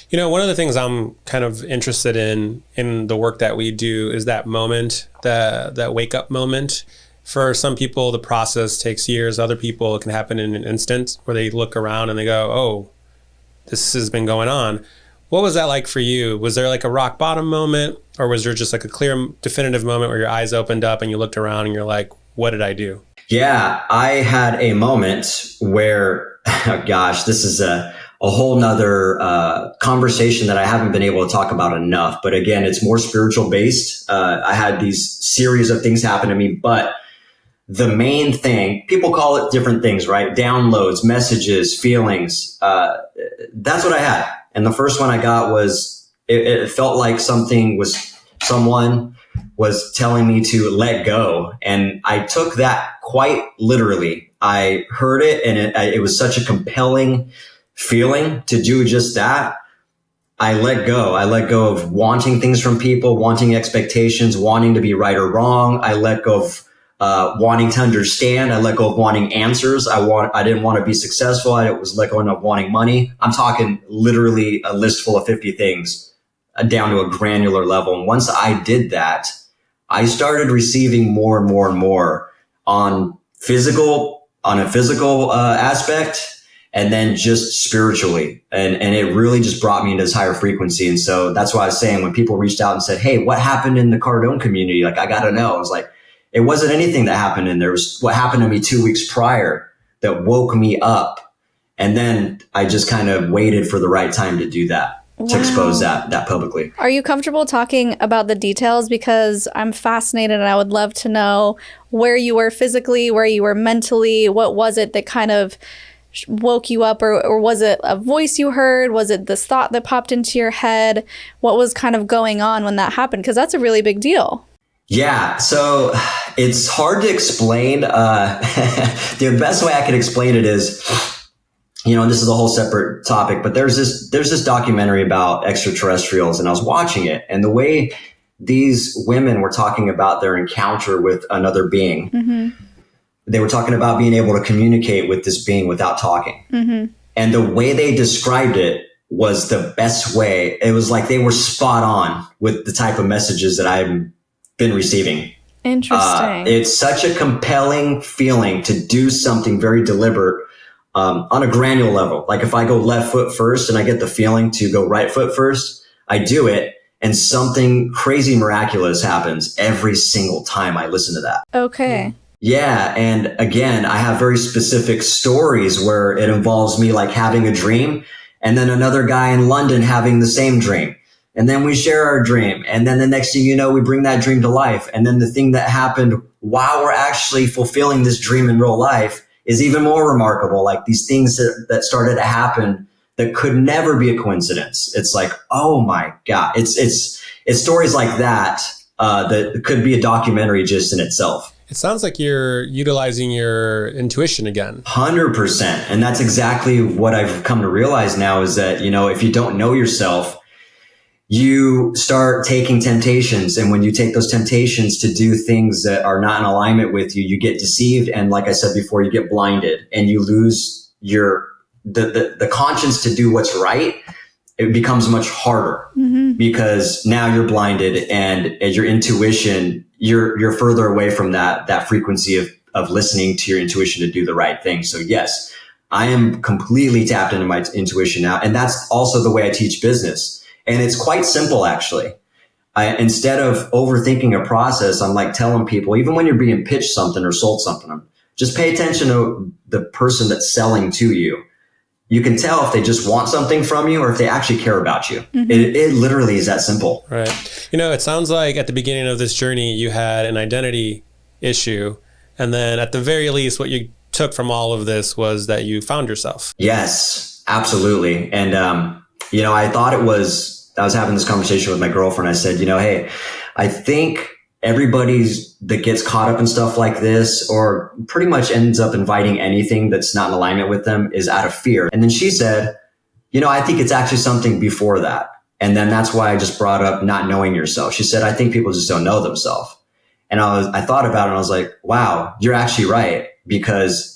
You know, one of the things I'm kind of interested in the work that we do is that moment, that wake up moment. For some people, the process takes years. Other people, it can happen in an instant where they look around and they go, oh, this has been going on. What was that like for you? Was there like a rock bottom moment, or was there just like a clear, definitive moment where your eyes opened up and you looked around and you're like, what did I do? Yeah, I had a moment where, oh gosh, this is a whole nother conversation that I haven't been able to talk about enough. But again, it's more spiritual based. I had these series of things happen to me, but the main thing, people call it different things, right? Downloads, messages, feelings. That's what I had. And the first one I got was, it felt like someone was telling me to let go. And I took that quite literally. I heard it and it was such a compelling feeling to do just that. I let go. I let go of wanting things from people, wanting expectations, wanting to be right or wrong. I let go of wanting to understand. I let go of wanting answers. I didn't want to be successful. I was let go of wanting money. I'm talking literally a list full of 50 things down to a granular level. And once I did that, I started receiving more and more and more on a physical aspect, and then just spiritually. And it really just brought me into this higher frequency. And so that's why I was saying when people reached out and said, hey, what happened in the Cardone community? Like, I got to know. I was like, it wasn't anything that happened in there. It was what happened to me 2 weeks prior that woke me up. And then I just kind of waited for the right time to do that, to expose that publicly. Are you comfortable talking about the details? Because I'm fascinated and I would love to know where you were physically, where you were mentally. What was it that kind of woke you up, or was it a voice you heard? Was it this thought that popped into your head? What was kind of going on when that happened? Because that's a really big deal. Yeah, so it's hard to explain. The best way I could explain it is, and this is a whole separate topic, but there's this documentary about extraterrestrials, and I was watching it, and the way these women were talking about their encounter with another being, mm-hmm. they were talking about being able to communicate with this being without talking. Mm-hmm. And the way they described it was the best way. It was like they were spot on with the type of messages that I've been receiving. Interesting. It's such a compelling feeling to do something very deliberate on a granular level. Like if I go left foot first and I get the feeling to go right foot first, I do it. And something crazy miraculous happens every single time I listen to that. Okay. Yeah. And again, I have very specific stories where it involves me like having a dream and then another guy in London having the same dream. And then we share our dream. And then the next thing you know, we bring that dream to life. And then the thing that happened while we're actually fulfilling this dream in real life is even more remarkable. Like these things that started to happen that could never be a coincidence. It's like, oh my God. It's stories like that, that could be a documentary just in itself. It sounds like you're utilizing your intuition again. 100%. And that's exactly what I've come to realize now is that, if you don't know yourself, you start taking temptations. And when you take those temptations to do things that are not in alignment with you, you get deceived. And like I said before, you get blinded and you lose the conscience to do what's right. It becomes much harder because now you're blinded and your intuition, you're further away from that frequency of listening to your intuition to do the right thing. So yes, I am completely tapped into my intuition now. And that's also the way I teach business. And it's quite simple, actually. Instead of overthinking a process, I'm like telling people, even when you're being pitched something or sold something, just pay attention to the person that's selling to you. You can tell if they just want something from you or if they actually care about you. Mm-hmm. It literally is that simple. Right. It sounds like at the beginning of this journey, you had an identity issue. And then at the very least, what you took from all of this was that you found yourself. Yes, absolutely. And, I was having this conversation with my girlfriend. I said, hey, I think everybody's that gets caught up in stuff like this or pretty much ends up inviting anything that's not in alignment with them is out of fear. And then she said, I think it's actually something before that. And then that's why I just brought up not knowing yourself. She said, I think people just don't know themselves. And I thought about it and I was like, wow, you're actually right. Because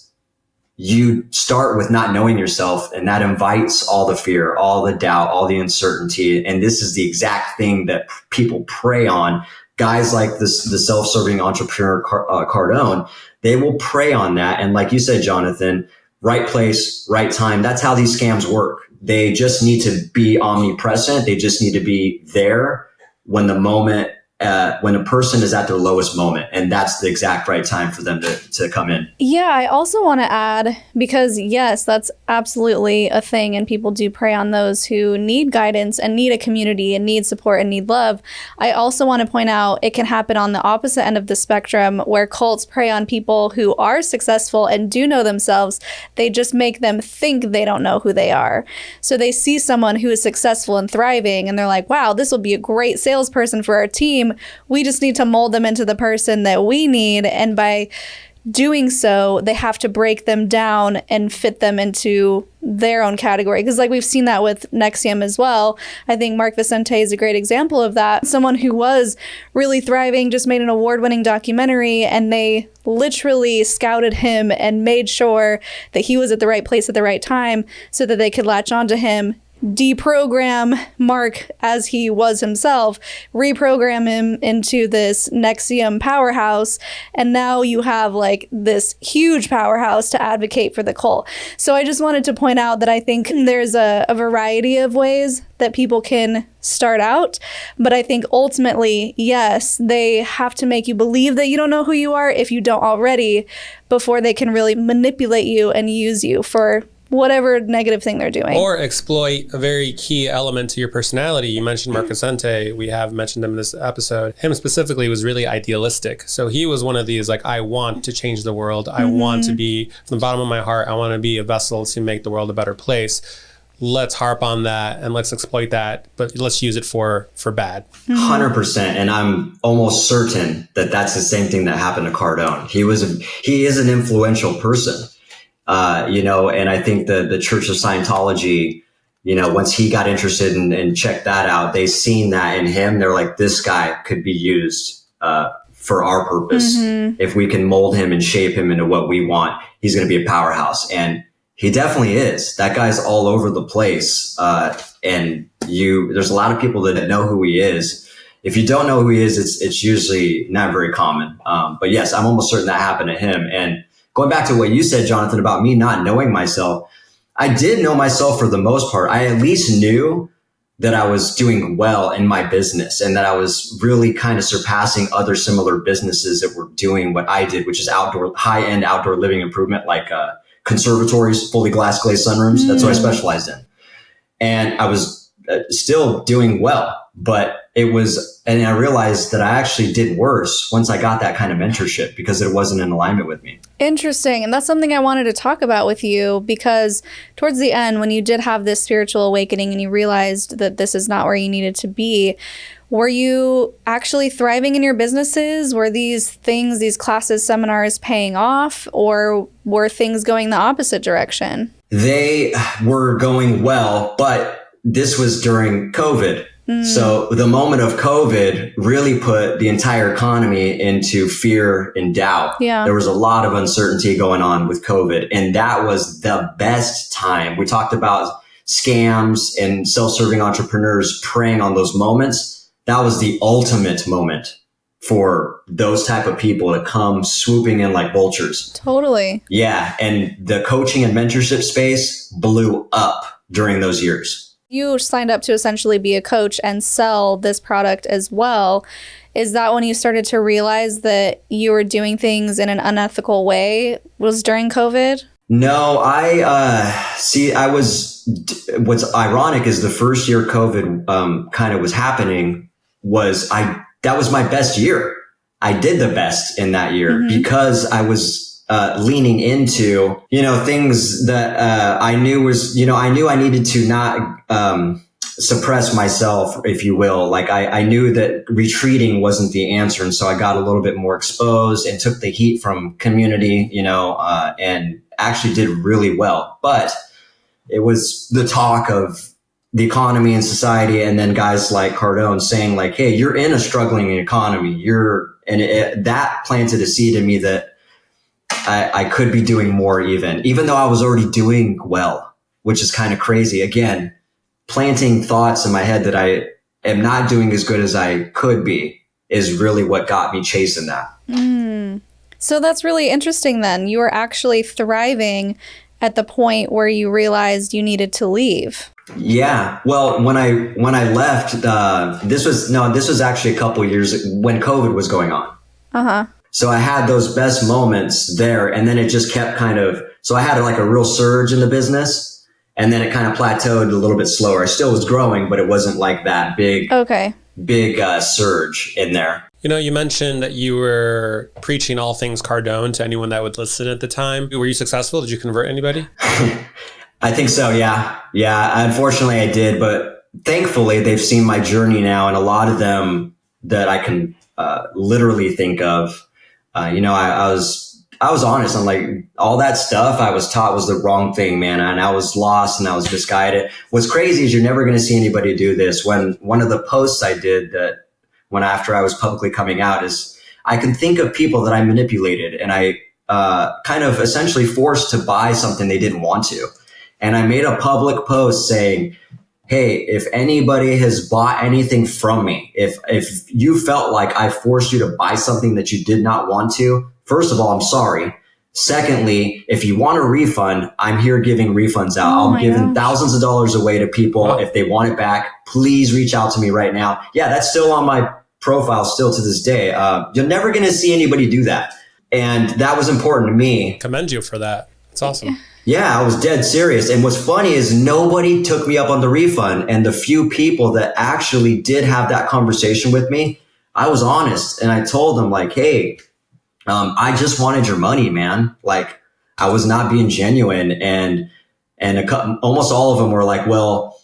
you start with not knowing yourself and that invites all the fear, all the doubt, all the uncertainty. And this is the exact thing that people prey on. Guys like the self-serving entrepreneur Cardone, they will prey on that. And like you said, Jonathan, right place, right time. That's how these scams work. They just need to be omnipresent. They just need to be there when when a person is at their lowest moment. And that's the exact right time for them to come in. Yeah, I also want to add, because yes, that's absolutely a thing. And people do prey on those who need guidance and need a community and need support and need love. I also want to point out it can happen on the opposite end of the spectrum where cults prey on people who are successful and do know themselves. They just make them think they don't know who they are. So they see someone who is successful and thriving and they're like, wow, this will be a great salesperson for our team. We just need to mold them into the person that we need. And by doing so, they have to break them down and fit them into their own category. Because like we've seen that with NXIVM as well. I think Mark Vicente is a great example of that. Someone who was really thriving, just made an award-winning documentary, and they literally scouted him and made sure that he was at the right place at the right time so that they could latch onto him, deprogram Mark as he was himself, reprogram him into this NXIVM powerhouse, and now you have like this huge powerhouse to advocate for the cult. So I just wanted to point out that I think there's a variety of ways that people can start out, but I think ultimately, yes, they have to make you believe that you don't know who you are if you don't already, before they can really manipulate you and use you for whatever negative thing they're doing. Or exploit a very key element to your personality. You mentioned Mark Vicente. We have mentioned him in this episode. Him specifically was really idealistic. So he was one of these, like, I want to change the world. I want to be, from the bottom of my heart, I want to be a vessel to make the world a better place. Let's harp on that and let's exploit that, but let's use it for bad. 100%. And I'm almost certain that that's the same thing that happened to Cardone. He is an influential person. And I think the Church of Scientology, once he got interested and checked that out, they seen that in him. They're like, this guy could be used for our purpose. If we can mold him and shape him into what we want, he's going to be a powerhouse. And he definitely is. That guy's all over the place. And there's a lot of people that know who he is. If you don't know who he is, it's usually not very common. But yes, I'm almost certain that happened to him. And going back to what you said, Jonathan, about me not knowing myself, I did know myself for the most part. I at least knew that I was doing well in my business and that I was really kind of surpassing other similar businesses that were doing what I did, which is high-end outdoor living improvement, like conservatories, fully glass glazed sunrooms. That's what I specialized in. And I was still doing well, but and I realized that I actually did worse once I got that kind of mentorship because it wasn't in alignment with me. Interesting. And that's something I wanted to talk about with you, because towards the end, when you did have this spiritual awakening and you realized that this is not where you needed to be, were you actually thriving in your businesses? Were these things, these classes, seminars paying off, or were things going the opposite direction? They were going well, but this was during COVID. So the moment of COVID really put the entire economy into fear and doubt. Yeah. There was a lot of uncertainty going on with COVID, and that was the best time. We talked about scams and self-serving entrepreneurs preying on those moments. That was the ultimate moment for those type of people to come swooping in like vultures. Totally. Yeah. And the coaching and mentorship space blew up during those years. You signed up to essentially be a coach and sell this product as well. Is that when you started to realize that you were doing things in an unethical way? Was during COVID? No, what's ironic is the first year COVID kind of was happening that was my best year. I did the best in that year because I was leaning into, things that I knew I needed to not suppress myself, if you will. Like I knew that retreating wasn't the answer. And so I got a little bit more exposed and took the heat from community, and actually did really well. But it was the talk of the economy and society, and then guys like Cardone saying like, hey, you're in a struggling economy. That planted a seed in me that I could be doing more even though I was already doing well, which is kind of crazy. Again, planting thoughts in my head that I am not doing as good as I could be is really what got me chasing that. So that's really interesting then. You were actually thriving at the point where you realized you needed to leave. Yeah. Well, when I left, this was actually a couple of years when COVID was going on. Uh-huh. So I had those best moments there, and then it just kept so I had like a real surge in the business, and then it kind of plateaued a little bit slower. I still was growing, but it wasn't like that big surge in there. You mentioned that you were preaching all things Cardone to anyone that would listen at the time. Were you successful? Did you convert anybody? I think so. Yeah. Yeah. Unfortunately I did, but thankfully they've seen my journey now, and a lot of them that I can literally think of. I was I was honest. I'm like, all that stuff I was taught was the wrong thing, man. And I was lost and I was misguided. What's crazy is you're never going to see anybody do this. When one of the posts I did that when after I was publicly coming out is I can think of people that I manipulated and I kind of essentially forced to buy something they didn't want to. And I made a public post saying, hey, if anybody has bought anything from me, if you felt like I forced you to buy something that you did not want to, first of all, I'm sorry. Secondly, if you want a refund, I'm here giving refunds out. I'm giving thousands of dollars away to people. Wow. If they want it back, please reach out to me right now. Yeah, that's still on my profile still to this day. You're never going to see anybody do that. And that was important to me. Commend you for that. It's awesome. Yeah, I was dead serious. And what's funny is nobody took me up on the refund. And the few people that actually did have that conversation with me, I was honest. And I told them like, hey, I just wanted your money, man. Like I was not being genuine. And almost all of them were like, well,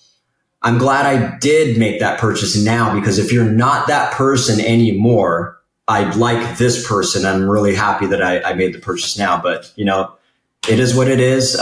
I'm glad I did make that purchase now, because if you're not that person anymore, I like this person. I'm really happy that I made the purchase now. But, you know, it is what it is.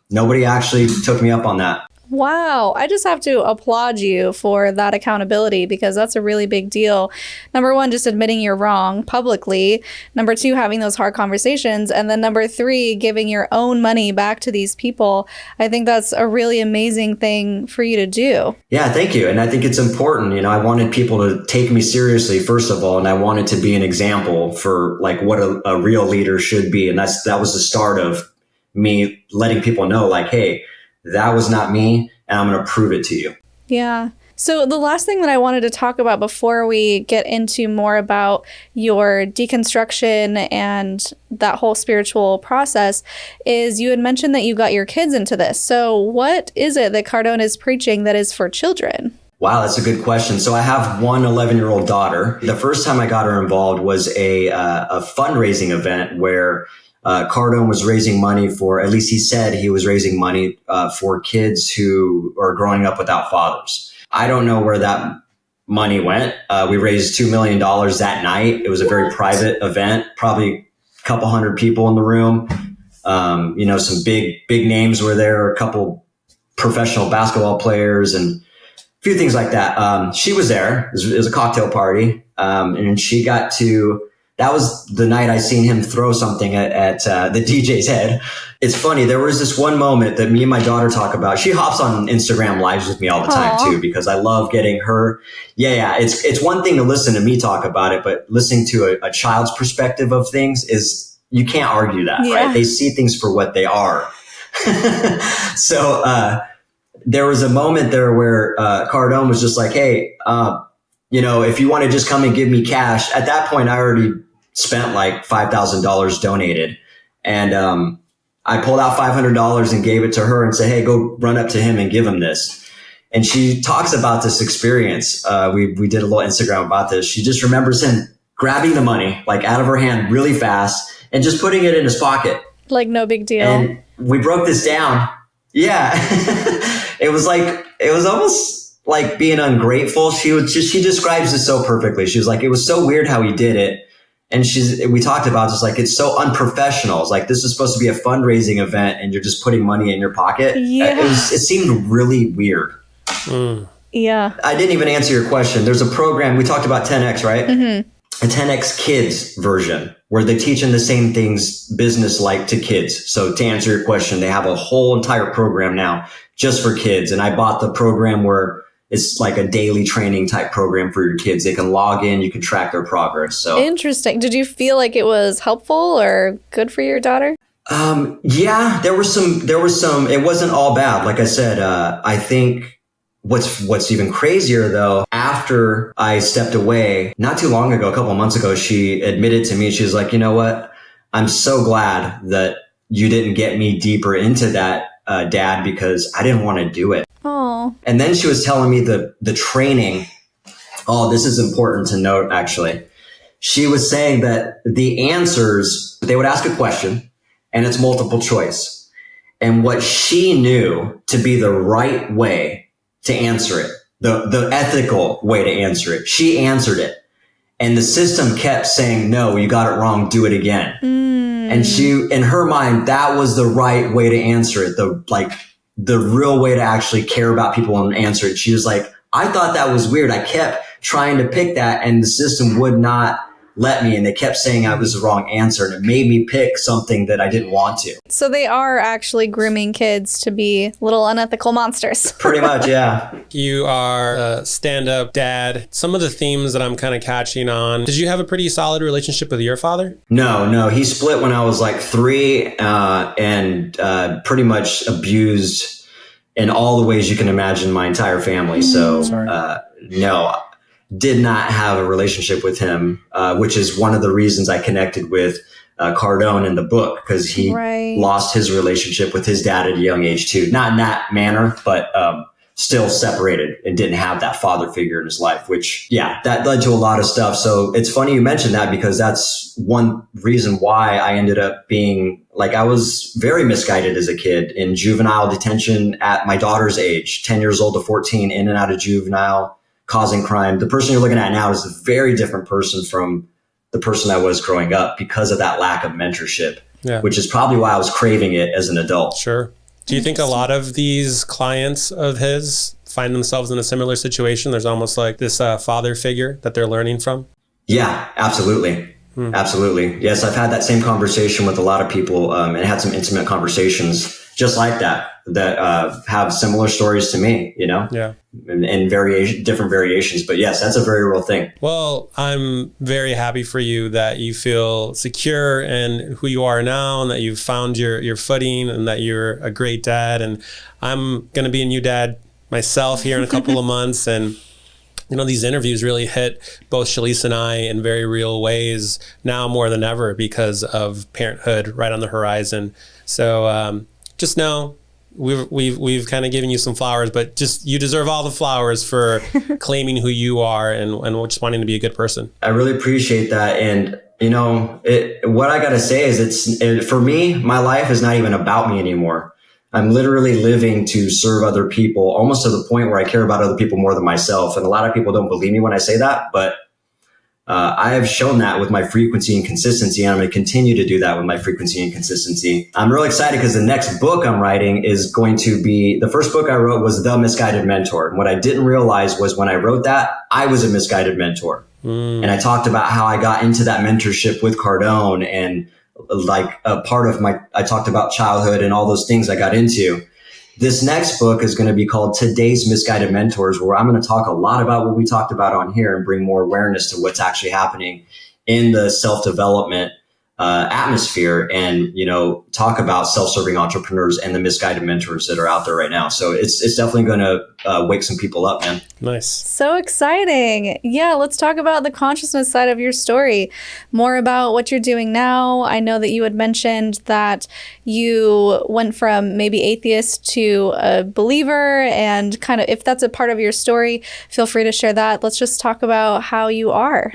Nobody actually took me up on that. Wow. I just have to applaud you for that accountability, because that's a really big deal. Number one, just admitting you're wrong publicly. Number two, having those hard conversations. And then number three, giving your own money back to these people. I think that's a really amazing thing for you to do. Yeah, thank you. And I think it's important. You know, I wanted people to take me seriously, first of all, and I wanted to be an example for like what a real leader should be. And that was the start of me letting people know like, hey, that was not me, and I'm going to prove it to you. Yeah. So the last thing that I wanted to talk about before we get into more about your deconstruction and that whole spiritual process is you had mentioned that you got your kids into this. So what is it that Cardone is preaching that is for children? Wow, that's a good question. So I have one 11-year-old daughter. The first time I got her involved was a fundraising event where Cardone was raising money for, at least he said he was raising money for kids who are growing up without fathers. I don't know where that money went. We raised $2 million that night. It was a very private event, probably a couple hundred people in the room. You know, some big names were there, a couple professional basketball players and a few things like that. She was there. It was a cocktail party. And she got to, that was the night I seen him throw something at the DJ's head. It's funny. There was this one moment that me and my daughter talk about. She hops on Instagram lives with me all the time too, because I love getting her. Yeah. It's one thing to listen to me talk about it, but listening to a child's perspective of things is, you can't argue that, right? They see things for what they are. So, there was a moment there where, Cardone was just like, hey, you know, if you want to just come and give me cash. At that point, I already spent like $5,000 donated. And I pulled out $500 and gave it to her and said, hey, go run up to him and give him this. And she talks about this experience. We did a little Instagram about this. She just remembers him grabbing the money like out of her hand really fast and just putting it in his pocket. Like no big deal. And we broke this down. Yeah. It was almost like being ungrateful. She describes it so perfectly. She was like, it was so weird how he did it. And we talked about just like, it's so unprofessional. It's like, this is supposed to be a fundraising event and you're just putting money in your pocket. Yeah. It seemed really weird. Mm. Yeah. I didn't even answer your question. There's a program, we talked about 10X, right? Mm-hmm. A 10X Kids version where they teaching the same things business-like to kids. So to answer your question, they have a whole entire program now just for kids. And I bought the program where it's like a daily training type program for your kids. They can log in, you can track their progress. So interesting. Did you feel like it was helpful or good for your daughter? Yeah, there was some, it wasn't all bad. Like I said, I think what's even crazier though, after I stepped away not too long ago, a couple of months ago, she admitted to me, she's like, you know what? I'm so glad that you didn't get me deeper into that, Dad, because I didn't want to do it. Oh. And then she was telling me the training. Oh, this is important to note, actually. She was saying that the answers, they would ask a question and it's multiple choice. And what she knew to be the right way to answer it, the ethical way to answer it, she answered it. And the system kept saying, no, you got it wrong, do it again. And she, in her mind, that was the right way to answer it. The real way to actually care about people and answer it. She was like, I thought that was weird. I kept trying to pick that and the system would not let me. And they kept saying I was the wrong answer. And it made me pick something that I didn't want to. So they are actually grooming kids to be little unethical monsters. Pretty much, yeah. You are a stand-up dad. Some of the themes that I'm kind of catching on. Did you have a pretty solid relationship with your father? No. He split when I was like 3 and pretty much abused in all the ways you can imagine my entire family. So no, did not have a relationship with him, which is one of the reasons I connected with Cardone in the book, because he lost his relationship with his dad at a young age too. Not in that manner, but still separated and didn't have that father figure in his life, which, that led to a lot of stuff. So it's funny you mentioned that, because that's one reason why I ended up being like, I was very misguided as a kid in juvenile detention at my daughter's age, 10 years old to 14, in and out of juvenile, causing crime. The person you're looking at now is a very different person from the person I was growing up because of that lack of mentorship, which is probably why I was craving it as an adult. Sure. Do you think a lot of these clients of his find themselves in a similar situation? There's almost like this father figure that they're learning from? Yeah, absolutely. Absolutely. Yes, I've had that same conversation with a lot of people and had some intimate conversations just like that have similar stories to me, and different variations. But yes, that's a very real thing. Well, I'm very happy for you that you feel secure in who you are now and that you've found your footing and that you're a great dad. And I'm going to be a new dad myself here in a couple of months. And these interviews really hit both Shalise and I in very real ways now more than ever because of parenthood right on the horizon. So just know we've kind of given you some flowers, but just you deserve all the flowers for claiming who you are and just wanting to be a good person. I really appreciate that. And what I got to say is for me, my life is not even about me anymore. I'm literally living to serve other people, almost to the point where I care about other people more than myself. And a lot of people don't believe me when I say that, but I have shown that with my frequency and consistency, and I'm going to continue to do that with my frequency and consistency. I'm really excited because the next book I'm writing is going to be, the first book I wrote was The Misguided Mentor. And what I didn't realize was when I wrote that, I was a misguided mentor. And I talked about how I got into that mentorship with Cardone, and like a part of I talked about childhood and all those things I got into. This next book is going to be called Today's Misguided Mentors, where I'm going to talk a lot about what we talked about on here and bring more awareness to what's actually happening in the self-development atmosphere, and talk about self-serving entrepreneurs and the misguided mentors that are out there right now. So it's definitely going to wake some people up, man. Nice. So exciting. Yeah, let's talk about the consciousness side of your story. More about what you're doing now. I know that you had mentioned that you went from maybe atheist to a believer, and kind of, if that's a part of your story, feel free to share that. Let's just talk about how you are.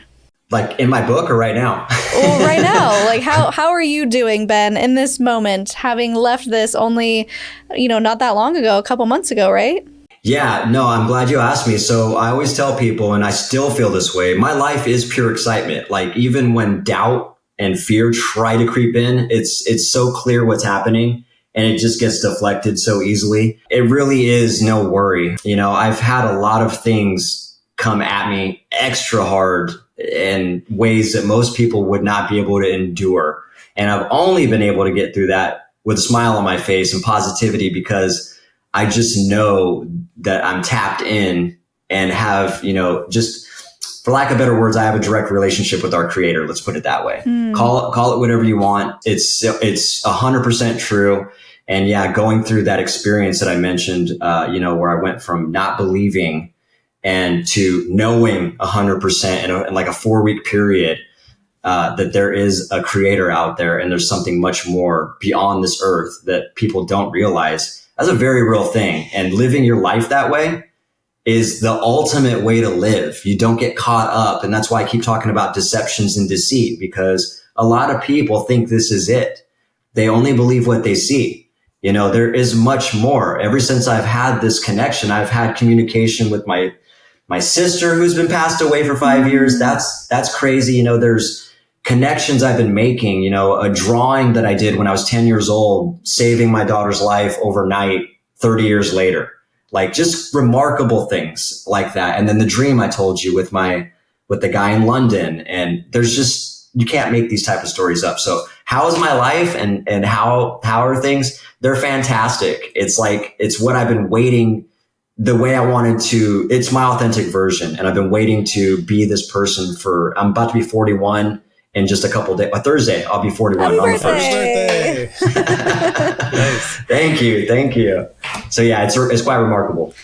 Like in my book or right now? Well, right now, like how are you doing, Ben, in this moment, having left this only, not that long ago, a couple months ago, right? Yeah, no, I'm glad you asked me. So I always tell people, and I still feel this way, my life is pure excitement. Like even when doubt and fear try to creep in, it's so clear what's happening and it just gets deflected so easily. It really is no worry. I've had a lot of things come at me extra hard in ways that most people would not be able to endure. And I've only been able to get through that with a smile on my face and positivity, because I just know that I'm tapped in and have, just for lack of better words, I have a direct relationship with our creator. Let's put it that way. Call it whatever you want. It's 100% true. And yeah, going through that experience that I mentioned, where I went from not believing and to knowing 100% in like a 4-week period, that there is a creator out there and there's something much more beyond this earth that people don't realize. That's a very real thing. And living your life that way is the ultimate way to live. You don't get caught up. And that's why I keep talking about deceptions and deceit, because a lot of people think this is it. They only believe what they see. There is much more. Ever since I've had this connection, I've had communication with my sister who's been passed away for 5 years. That's crazy. There's connections I've been making, a drawing that I did when I was 10 years old, saving my daughter's life overnight 30 years later, like just remarkable things like that. And then the dream I told you with the guy in London, and you can't make these type of stories up. So how is my life and how are things? They're fantastic. It's what I've been waiting, the way I wanted to, it's my authentic version. And I've been waiting to be this person I'm about to be 41 in just a couple of days. Thursday, I'll be 41 Happy on the birthday. 1st. Nice. Thank you. So yeah, it's quite remarkable.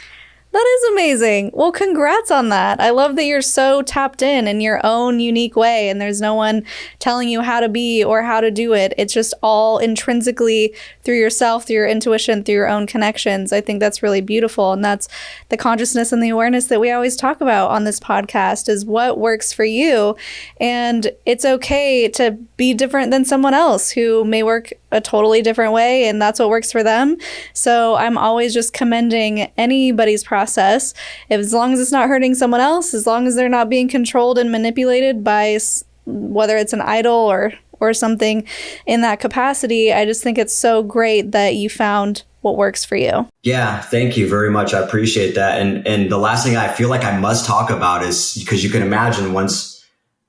That is amazing. Well, congrats on that. I love that you're so tapped in your own unique way, and there's no one telling you how to be or how to do it. It's just all intrinsically through yourself, through your intuition, through your own connections. I think that's really beautiful. And that's the consciousness and the awareness that we always talk about on this podcast, is what works for you. And it's okay to be different than someone else who may work a totally different way, and that's what works for them. So I'm always just commending anybody's process, as long as it's not hurting someone else, as long as they're not being controlled and manipulated by whether it's an idol or something in that capacity. I just think it's so great that you found what works for you. Yeah, thank you very much. I appreciate that. And the last thing I feel like I must talk about is, because you can imagine, once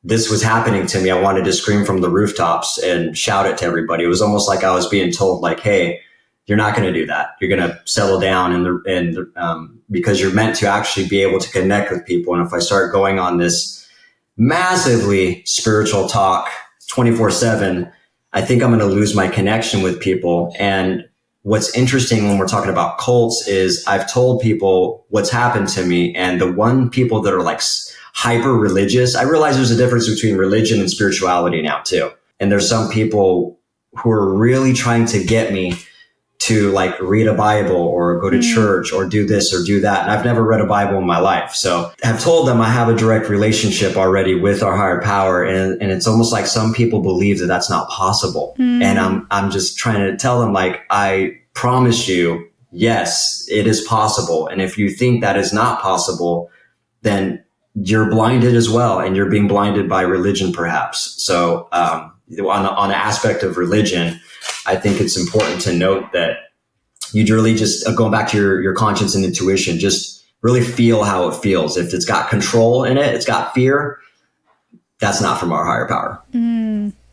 this was happening to me, I wanted to scream from the rooftops and shout it to everybody. It was almost like I was being told, like, hey, you're not going to do that. You're going to settle down because you're meant to actually be able to connect with people. And if I start going on this massively spiritual talk 24/7, I think I'm going to lose my connection with people. And what's interesting when we're talking about cults is I've told people what's happened to me, and the one people that are like hyper religious, I realize there's a difference between religion and spirituality now too. And there's some people who are really trying to get me to like read a Bible or go to church or do this or do that. And I've never read a Bible in my life. So I've told them I have a direct relationship already with our higher power. And it's almost like some people believe that that's not possible. And I'm just trying to tell them, like, I promise you, yes, it is possible. And if you think that is not possible, then you're blinded as well. And you're being blinded by religion, perhaps. So, on the aspect of religion, I think it's important to note that you really just, going back to your conscience and intuition, just really feel how it feels. If it's got control in it, it's got fear, that's not from our higher power.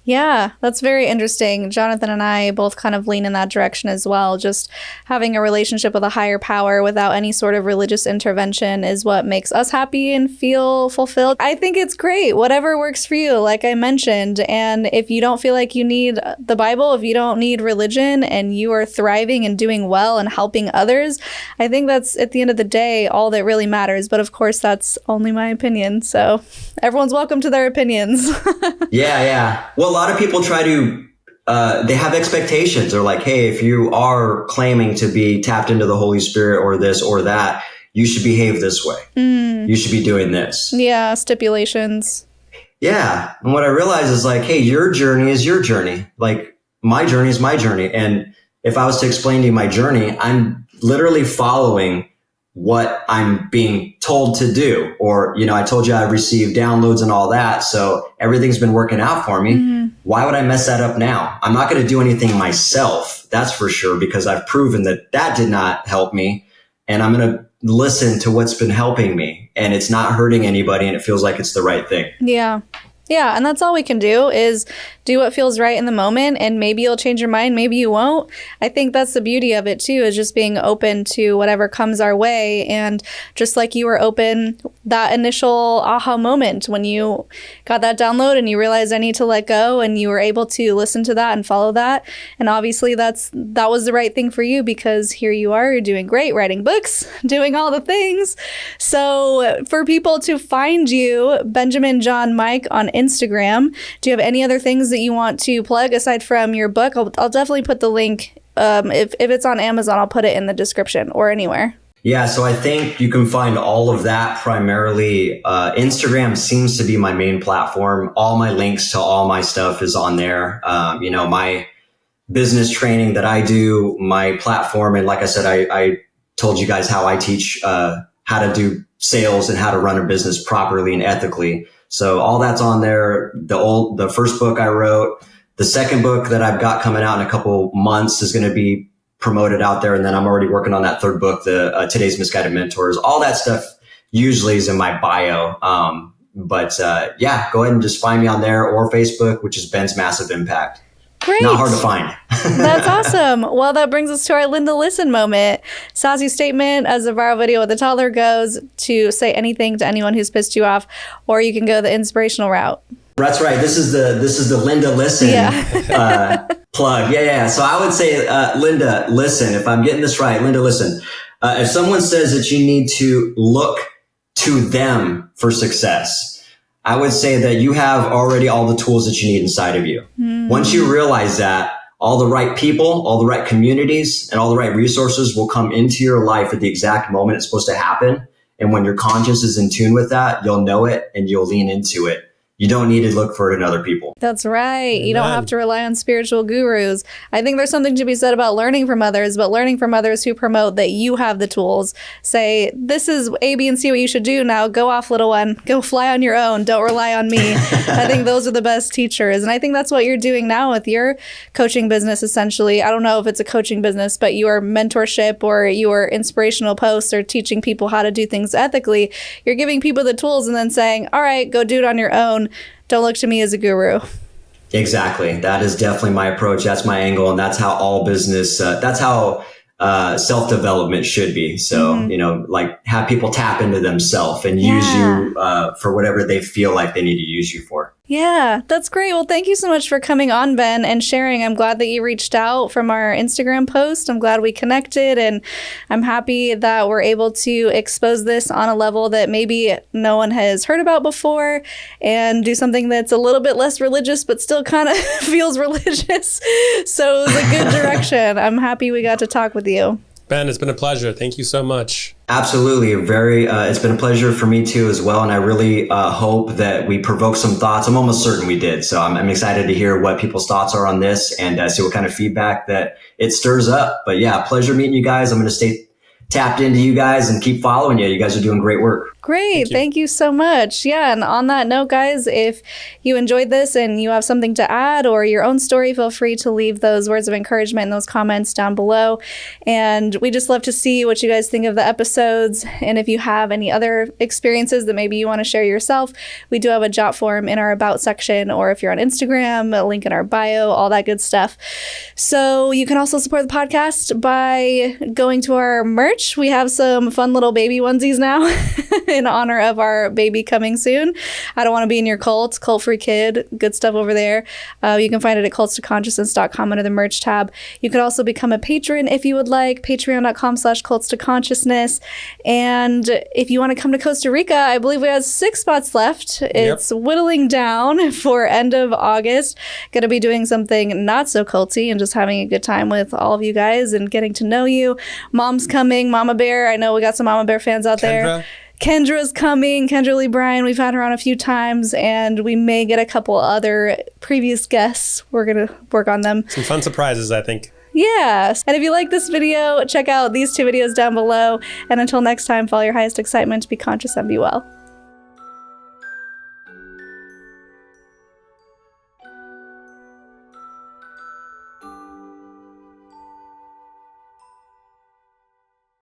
Yeah, that's very interesting. Jonathan and I both kind of lean in that direction as well. Just having a relationship with a higher power without any sort of religious intervention is what makes us happy and feel fulfilled. I think it's great. Whatever works for you, like I mentioned. And if you don't feel like you need the Bible, if you don't need religion, and you are thriving and doing well and helping others, I think that's, at the end of the day, all that really matters. But of course, that's only my opinion. So everyone's welcome to their opinions. Yeah. Well, a lot of people try to, they have expectations. They're like, hey, if you are claiming to be tapped into the Holy Spirit or this or that, you should behave this way. You should be doing this. Yeah, stipulations. Yeah. And what I realize is, like, hey, your journey is your journey. Like, my journey is my journey. And if I was to explain to you my journey, I'm literally following what I'm being told to do. Or, I told you I received downloads and all that. So everything's been working out for me. Why would I mess that up now? I'm not going to do anything myself. That's for sure, because I've proven that did not help me. And I'm going to listen to what's been helping me, and it's not hurting anybody. And it feels like it's the right thing. Yeah. Yeah. And that's all we can do, is do what feels right in the moment, and maybe you'll change your mind. Maybe you won't. I think that's the beauty of it too, is just being open to whatever comes our way. And just like you were open that initial aha moment when you got that download and you realized I need to let go, and you were able to listen to that and follow that. And obviously that was the right thing for you, because here you are, you're doing great, writing books, doing all the things. So for people to find you, Benjamin John Mike on Instagram, do you have any other things that you want to plug aside from your book? I'll definitely put the link. If it's on Amazon, I'll put it in the description or anywhere. Yeah, so I think you can find all of that primarily. Instagram seems to be my main platform. All my links to all my stuff is on there. My business training that I do, my platform. And like I said, I told you guys how I teach how how to do sales and how to run a business properly and ethically. So all that's on there. The first book I wrote, the second book that I've got coming out in a couple months is going to be promoted out there. And then I'm already working on that third book, the Today's Misguided Mentors. All that stuff usually is in my bio. But yeah, go ahead and just find me on there or Facebook, which is Ben's Massive Impact. Great. Not hard to find. That's awesome. Well, that brings us to our Linda Listen moment. Sassy statement as a viral video with the toddler goes to say anything to anyone who's pissed you off, or you can go the inspirational route. That's right. This is the Linda Listen plug. Yeah. So I would say, Linda, listen, if I'm getting this right, Linda, listen. If someone says that you need to look to them for success, I would say that you have already all the tools that you need inside of you. Once you realize that, all the right people, all the right communities, and all the right resources will come into your life at the exact moment it's supposed to happen. And when your conscience is in tune with that, you'll know it and you'll lean into it. You don't need to look for it in other people. That's right. Amen. You don't have to rely on spiritual gurus. I think there's something to be said about learning from others, but learning from others who promote that you have the tools. Say, this is A, B, and C what you should do. Now go off, little one. Go fly on your own. Don't rely on me. I think those are the best teachers. And I think that's what you're doing now with your coaching business, essentially. I don't know if it's a coaching business, but your mentorship or your inspirational posts or teaching people how to do things ethically. You're giving people the tools and then saying, all right, go do it on your own. Don't look to me as a guru. Exactly. That is definitely my approach. That's my angle. And that's how all business, that's how self-development should be. So, like have people tap into themselves and use you for whatever they feel like they need to use you for. Yeah, that's great. Well, thank you so much for coming on, Ben, and sharing. I'm glad that you reached out from our Instagram post. I'm glad we connected, and I'm happy that we're able to expose this on a level that maybe no one has heard about before and do something that's a little bit less religious, but still kind of feels religious. So it was a good direction. I'm happy we got to talk with you. Ben, it's been a pleasure. Thank you so much. Absolutely. It's been a pleasure for me too as well. And I really hope that we provoke some thoughts. I'm almost certain we did. So I'm excited to hear what people's thoughts are on this and see what kind of feedback that it stirs up. But yeah, pleasure meeting you guys. I'm going to stay tapped into you guys and keep following you. You guys are doing great work. Great. Thank you so much. Yeah. And on that note, guys, if you enjoyed this and you have something to add or your own story, feel free to leave those words of encouragement in those comments down below. And we just love to see what you guys think of the episodes. And if you have any other experiences that maybe you want to share yourself, we do have a jot form in our About section, or if you're on Instagram, a link in our bio, all that good stuff. So you can also support the podcast by going to our merch. We have some fun little baby onesies now. In honor of our baby coming soon. I don't want to be in your cult, cult-free kid, good stuff over there. You can find it at cultstoconsciousness.com under the merch tab. You could also become a patron if you would like, patreon.com/cultstoconsciousness. And if you want to come to Costa Rica, I believe we have 6 spots left. It's whittling down for end of August. Going to be doing something not so culty and just having a good time with all of you guys and getting to know you. Mom's coming, Mama Bear. I know we got some Mama Bear fans out there. Kendra's coming, Kendra Lee Bryan. We've had her on a few times, and we may get a couple other previous guests. We're going to work on them. Some fun surprises, I think. Yes. And if you like this video, check out these 2 videos down below. And until next time, follow your highest excitement, be conscious and be well.